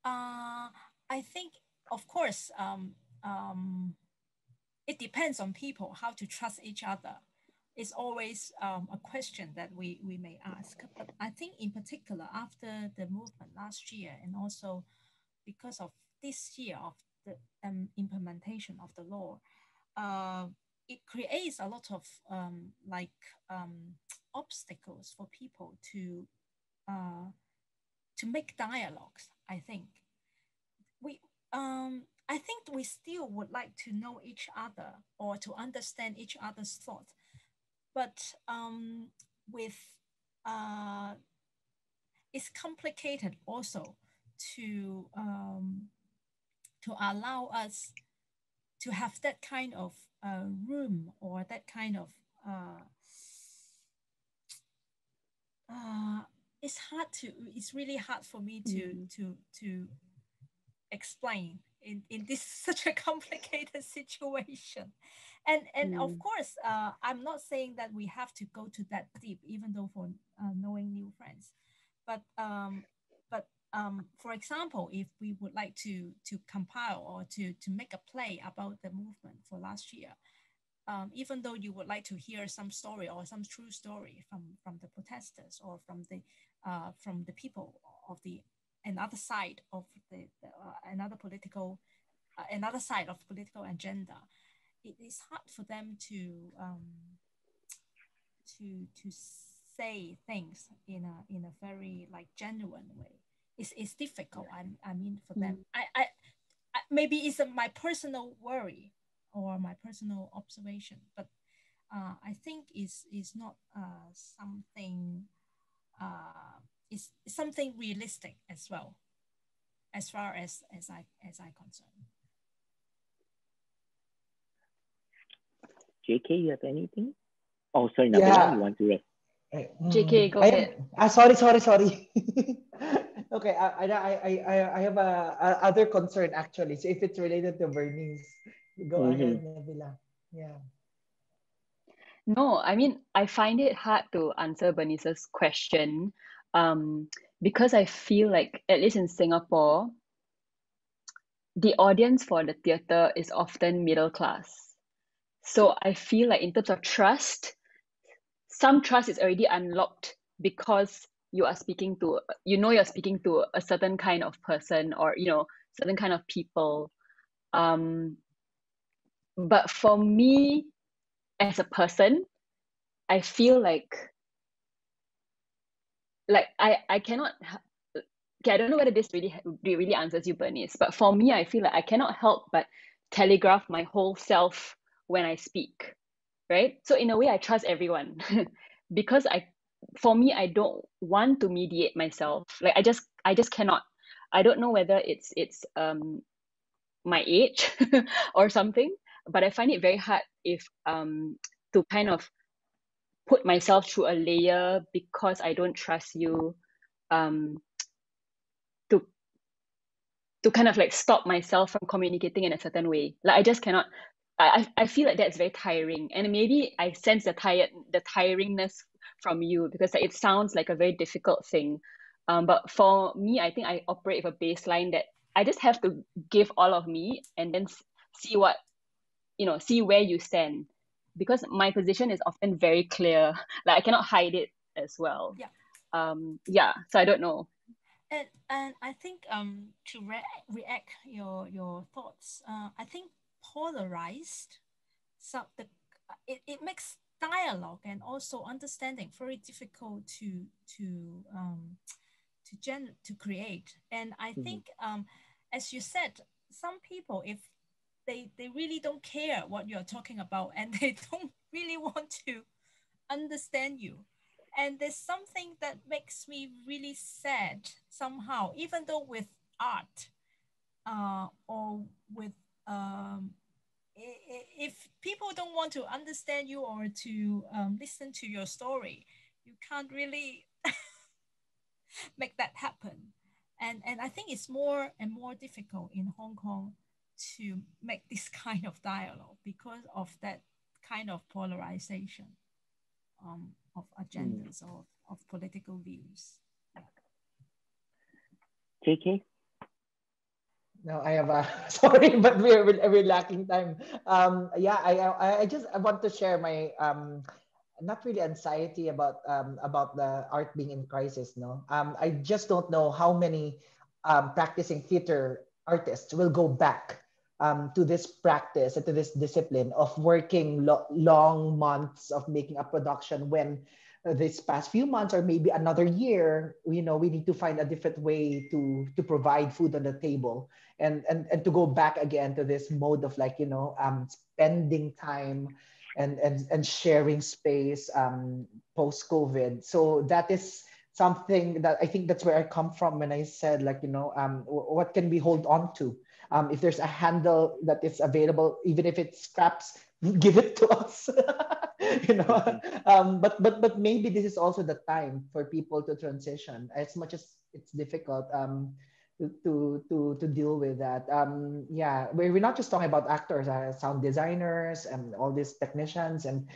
Speaker 3: I think, of course, it depends on people how to trust each other. It's always a question that we may ask. But I think in particular, after the movement last year, and also because of this year of the implementation of the law, it creates a lot of obstacles for people to make dialogues. I think I think we still would like to know each other or to understand each other's thoughts, but it's complicated also to allow us to have that kind of room, or that kind of it's really hard for me to explain in this such a complicated situation. And of course, I'm not saying that we have to go to that deep, even though for knowing new friends, but for example, if we would like to compile or to make a play about the movement for last year, even though you would like to hear some story or some true story from the protesters or from the people of the another side of the another side of political agenda, it is hard for them to say things in a very like genuine way. It's difficult. I mean, for them, I maybe it's my personal worry or my personal observation, but I think is not something. It's something realistic as well, as far as I concern.
Speaker 2: JK, you have anything? Oh, sorry, Nabila, you want to read?
Speaker 4: JK, go ahead.
Speaker 9: Sorry. Okay, I have a other concern actually. So if it's related to Bernice, go ahead, Nabila. Yeah.
Speaker 4: No, I mean, I find it hard to answer Bernice's question because I feel like, at least in Singapore, the audience for the theatre is often middle class. So I feel like in terms of trust, some trust is already unlocked because you are speaking to, you're speaking to a certain kind of person or, certain kind of people. But for me, as a person, I feel like I cannot, okay, I don't know whether this really answers you, Bernice, but for me, I feel like I cannot help but telegraph my whole self when I speak, right? So in a way, I trust everyone because for me, I don't want to mediate myself. Like I just cannot. I don't know whether it's my age or something, but I find it very hard if to kind of put myself through a layer because I don't trust you to kind of like stop myself from communicating in a certain way. Like I just cannot. I feel like that's very tiring, and maybe I sense the tiringness from you because it sounds like a very difficult thing. But for me, I think I operate with a baseline that I just have to give all of me and then see what, see where you stand, because my position is often very clear. Like I cannot hide it as well.
Speaker 3: Yeah.
Speaker 4: So I don't know.
Speaker 3: And I think to react your thoughts, I think polarized, so it makes dialogue and also understanding very difficult to create. And I think as you said, some people, if they really don't care what you're talking about and they don't really want to understand you. And there's something that makes me really sad somehow, even though with art or with if people don't want to understand you or to listen to your story, you can't really make that happen. And I think it's more and more difficult in Hong Kong to make this kind of dialogue because of that kind of polarization of agendas or of political views.
Speaker 2: JK?
Speaker 9: No, I have sorry, but we're lacking time. I want to share my not really anxiety about the art being in crisis. No, I just don't know how many practicing theater artists will go back to this practice and to this discipline of working long months of making a production when this past few months or maybe another year, we need to find a different way to provide food on the table and to go back again to this mode of spending time and sharing space post-COVID. So that is something that I think that's where I come from when I said what can we hold on to? If there's a handle that is available, even if it's scraps, give it to us. But maybe this is also the time for people to transition, as much as it's difficult to deal with that. We're not just talking about actors, sound designers and all these technicians, and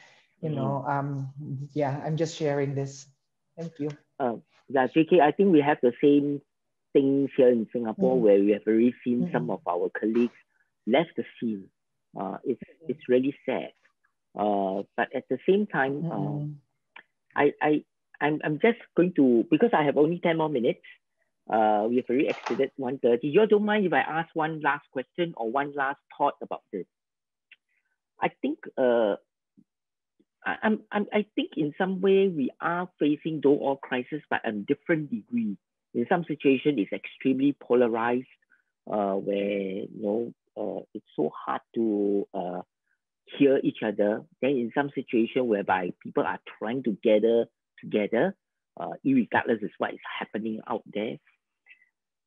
Speaker 9: I'm just sharing this. Thank you.
Speaker 2: JK, I think we have the same things here in Singapore where we have already seen some of our colleagues left the scene. It's really sad. But at the same time, I'm just going to, because I have only 10 more minutes, we have already exceeded 1:30. You don't mind if I ask one last question or one last thought about this? I think I think in some way we are facing though all crisis, but in different degree. In some situation, it's extremely polarized, where it's so hard to hear each other. Then in some situation whereby people are trying to gather together, irregardless of what is happening out there.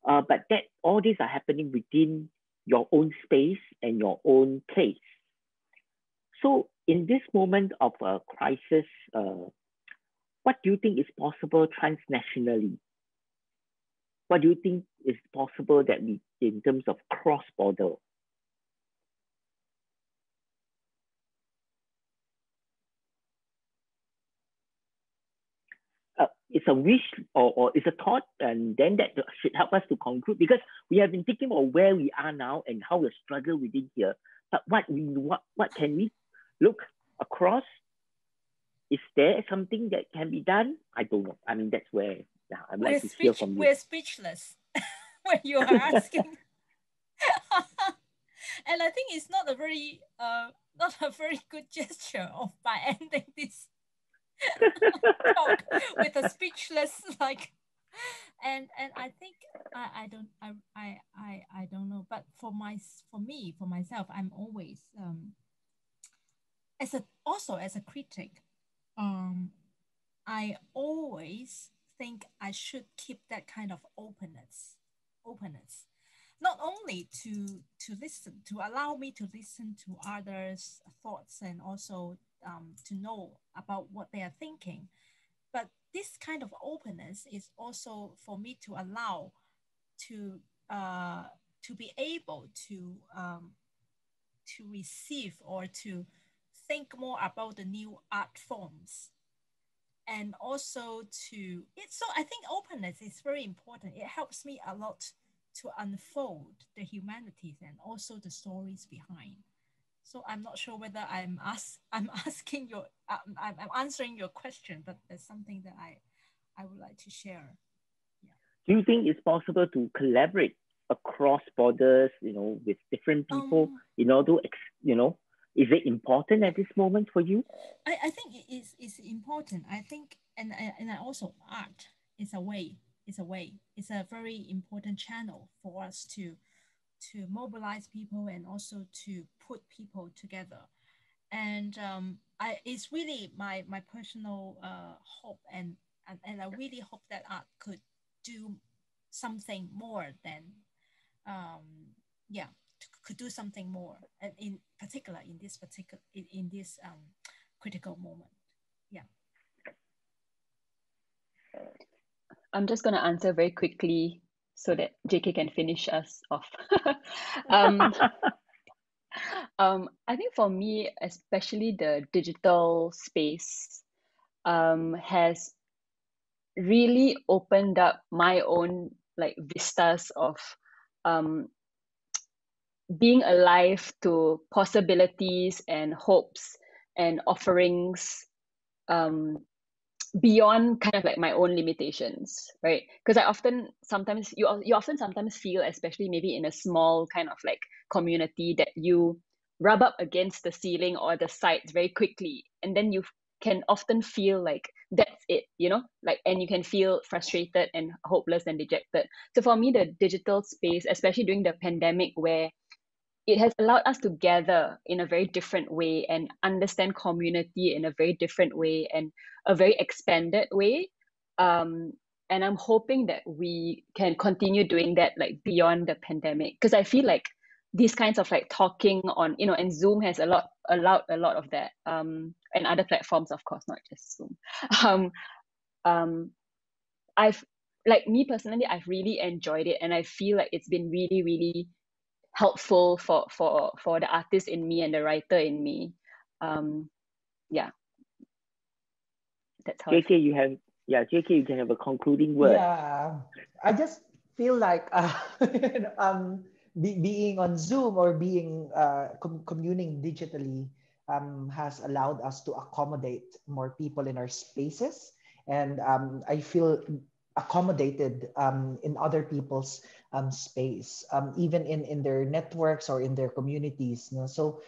Speaker 2: But that all these are happening within your own space and your own place. So in this moment of a crisis, what do you think is possible transnationally? What do you think is possible that we, in terms of cross-border? It's a wish or it's a thought, and then that should help us to conclude, because we have been thinking about where we are now and how we struggle within here. But what can we look across? Is there something that can be done? I don't know. I mean, that's where I'd like to hear from you.
Speaker 3: We're speechless when you are asking. And I think it's not a very good gesture of by ending this talk with a speechless and I think I don't know, but for myself, I'm always as a critic, I always think I should keep that kind of openness, not only to listen, to allow me to listen to others' thoughts and also to know about what they are thinking. But this kind of openness is also for me to allow to be able to receive or to think more about the new art forms. And also so I think openness is very important. It helps me a lot to unfold the humanities and also the stories behind. So I'm not sure whether I'm answering your question, but there's something that I would like to share. Yeah.
Speaker 2: Do you think it's possible to collaborate across borders, with different people in order to, is it important at this moment for you?
Speaker 3: I think it's important. I think, and also art is a way. It's a very important channel for us to mobilize people and also to put people together. And it's really my personal hope, and I really hope that art could do something more than, could do something more, and in particular in this critical moment. Yeah.
Speaker 4: I'm just going to answer very quickly so that JK can finish us off. I think for me, especially the digital space has really opened up my own vistas of being alive to possibilities and hopes and offerings beyond kind of my own limitations, right? Because you often sometimes feel, especially maybe in a small kind of community, that you rub up against the ceiling or the sides very quickly, and then you can often feel like that's it, and you can feel frustrated and hopeless and dejected. So for me, the digital space, especially during the pandemic, where it has allowed us to gather in a very different way and understand community in a very different way and a very expanded way. And I'm hoping that we can continue doing that beyond the pandemic, because I feel like these kinds of talking on, and Zoom has allowed a lot of that, and other platforms, of course, not just Zoom. Me personally, I've really enjoyed it, and I feel like it's been really, really helpful for the artist in me and the writer in me. That's how.
Speaker 2: JK, you can have a concluding word.
Speaker 9: Yeah, I just feel like being on Zoom or being communing digitally has allowed us to accommodate more people in our spaces. And I feel accommodated in other people's space, even in their networks or in their communities. You know? So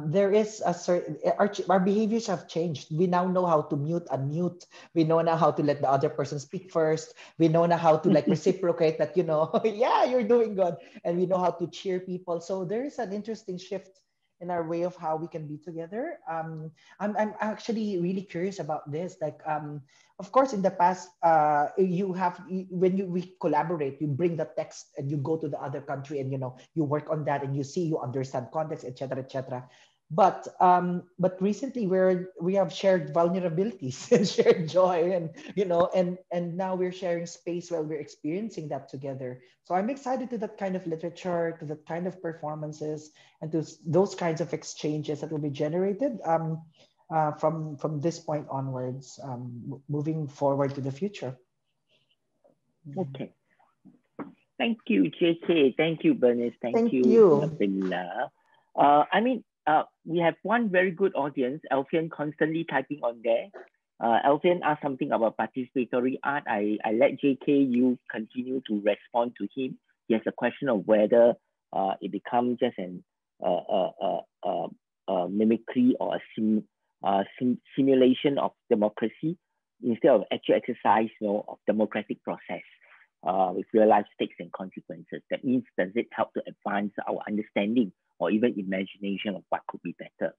Speaker 9: there is a certain, our behaviors have changed. We now know how to mute, unmute. We know now how to let the other person speak first. We know now how to like reciprocate that, you know, yeah, you're doing good. And we know how to cheer people. So there is an interesting shift in our way of how we can be together. I'm actually really curious about this. Like, of course, in the past, we collaborate, you bring the text and you go to the other country and, you know, you work on that and you understand context, etc., etc. But recently we have shared vulnerabilities and shared joy, and you know, and now we're sharing space while we're experiencing that together. So I'm excited to that kind of literature, to that kind of performances, and to those kinds of exchanges that will be generated from this point onwards, moving forward to the future.
Speaker 2: Okay. Thank you, JK. Thank you, Bernice. Thank you, Nabila. We have one very good audience. Alfian constantly typing on there. Alfian asked something about participatory art. I let JK, you continue to respond to him. He has a question of whether it becomes just an mimicry or a simulation of democracy instead of actual exercise, you know, of democratic process with real life stakes and consequences. That means, does it help to advance our understanding or even imagination of what could be better?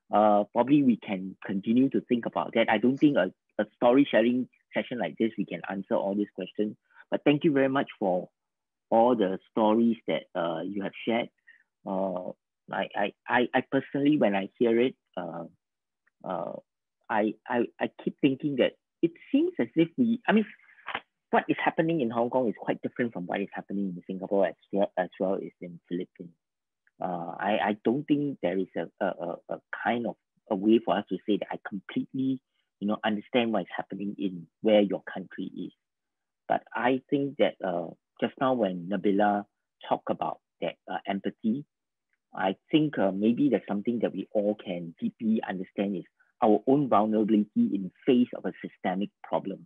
Speaker 2: Probably we can continue to think about that. I don't think a story sharing session like this, we can answer all these questions, but thank you very much for all the stories that you have shared. I personally, when I hear it, I keep thinking that it seems as if what is happening in Hong Kong is quite different from what is happening in Singapore as well as in Philippines. I don't think there is a kind of a way for us to say that I completely, you know, understand what is happening in where your country is. But I think that just now when Nabila talked about that empathy, I think maybe there's something that we all can deeply understand is our own vulnerability in face of a systemic problem.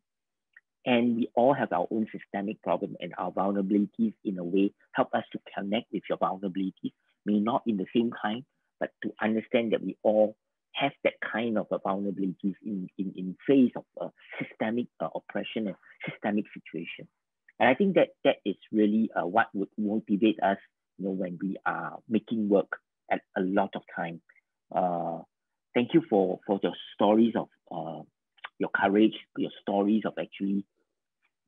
Speaker 2: And we all have our own systemic problem, and our vulnerabilities in a way help us to connect with your vulnerabilities, may not in the same kind, but to understand that we all have that kind of vulnerabilities in face of systemic oppression and systemic situation. And I think that is really what would motivate us, you know, when we are making work at a lot of time. Thank you for your stories of your courage, your stories of actually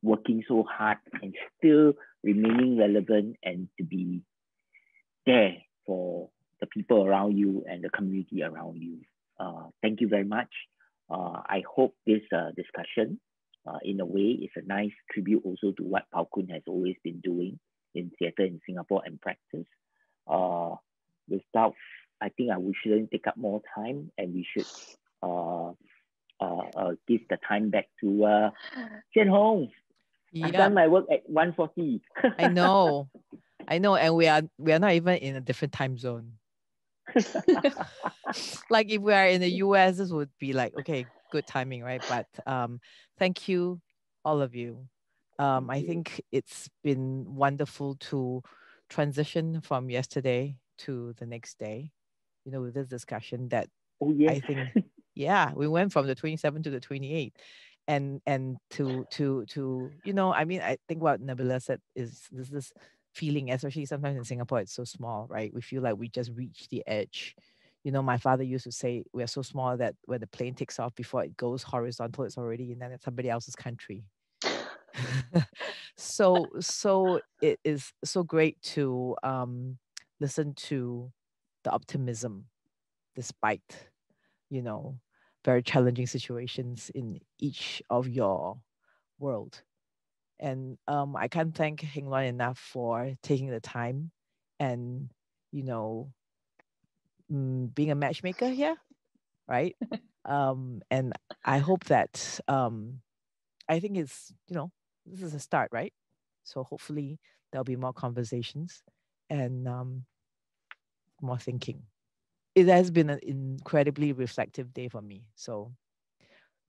Speaker 2: working so hard and still remaining relevant and to be there for the people around you and the community around you. Thank you very much. I hope this discussion in a way is a nice tribute also to what Pao Kun has always been doing in theater in Singapore and practice. Without, I think we shouldn't take up more time, and we should give the time back to Jian Hong. I've done my work at 1:40.
Speaker 1: I know, and we are not even in a different time zone. Like if we are in the US, this would be like, okay, good timing, right? But thank you, all of you. I think it's been wonderful to transition from yesterday to the next day, you know, with this discussion that I think, yeah, we went from the 27th to the 28th. And to you know, I mean, I think what Nabila said is this feeling, especially sometimes in Singapore, it's so small, right? We feel like we just reached the edge. You know, my father used to say we are so small that when the plane takes off, before it goes horizontal, it's already in somebody else's country. So it is so great to listen to the optimism despite, you know, very challenging situations in each of your world. And I can't thank Heng Luan enough for taking the time and, you know, being a matchmaker here, right? And I hope that, I think it's, you know, this is a start, right? So hopefully there'll be more conversations and more thinking. It has been an incredibly reflective day for me. So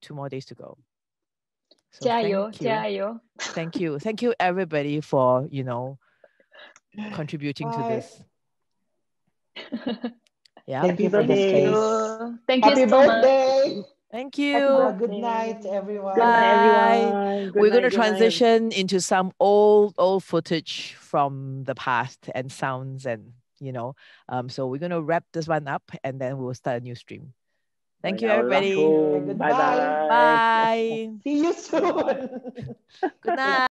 Speaker 1: 2 more days to go. So Thank you. Thank you everybody for, contributing to this. Yeah.
Speaker 9: Thank you for this space.
Speaker 4: Thank you
Speaker 9: Happy birthday.
Speaker 1: Thank you.
Speaker 9: Good night, everyone.
Speaker 2: Good night, everyone.
Speaker 1: We're going to transition into some old footage from the past and sounds and, so we're going to wrap this one up and then we'll start a new stream. Thank you, everybody.
Speaker 9: Goodbye.
Speaker 1: Bye.
Speaker 9: See you soon.
Speaker 1: Good night.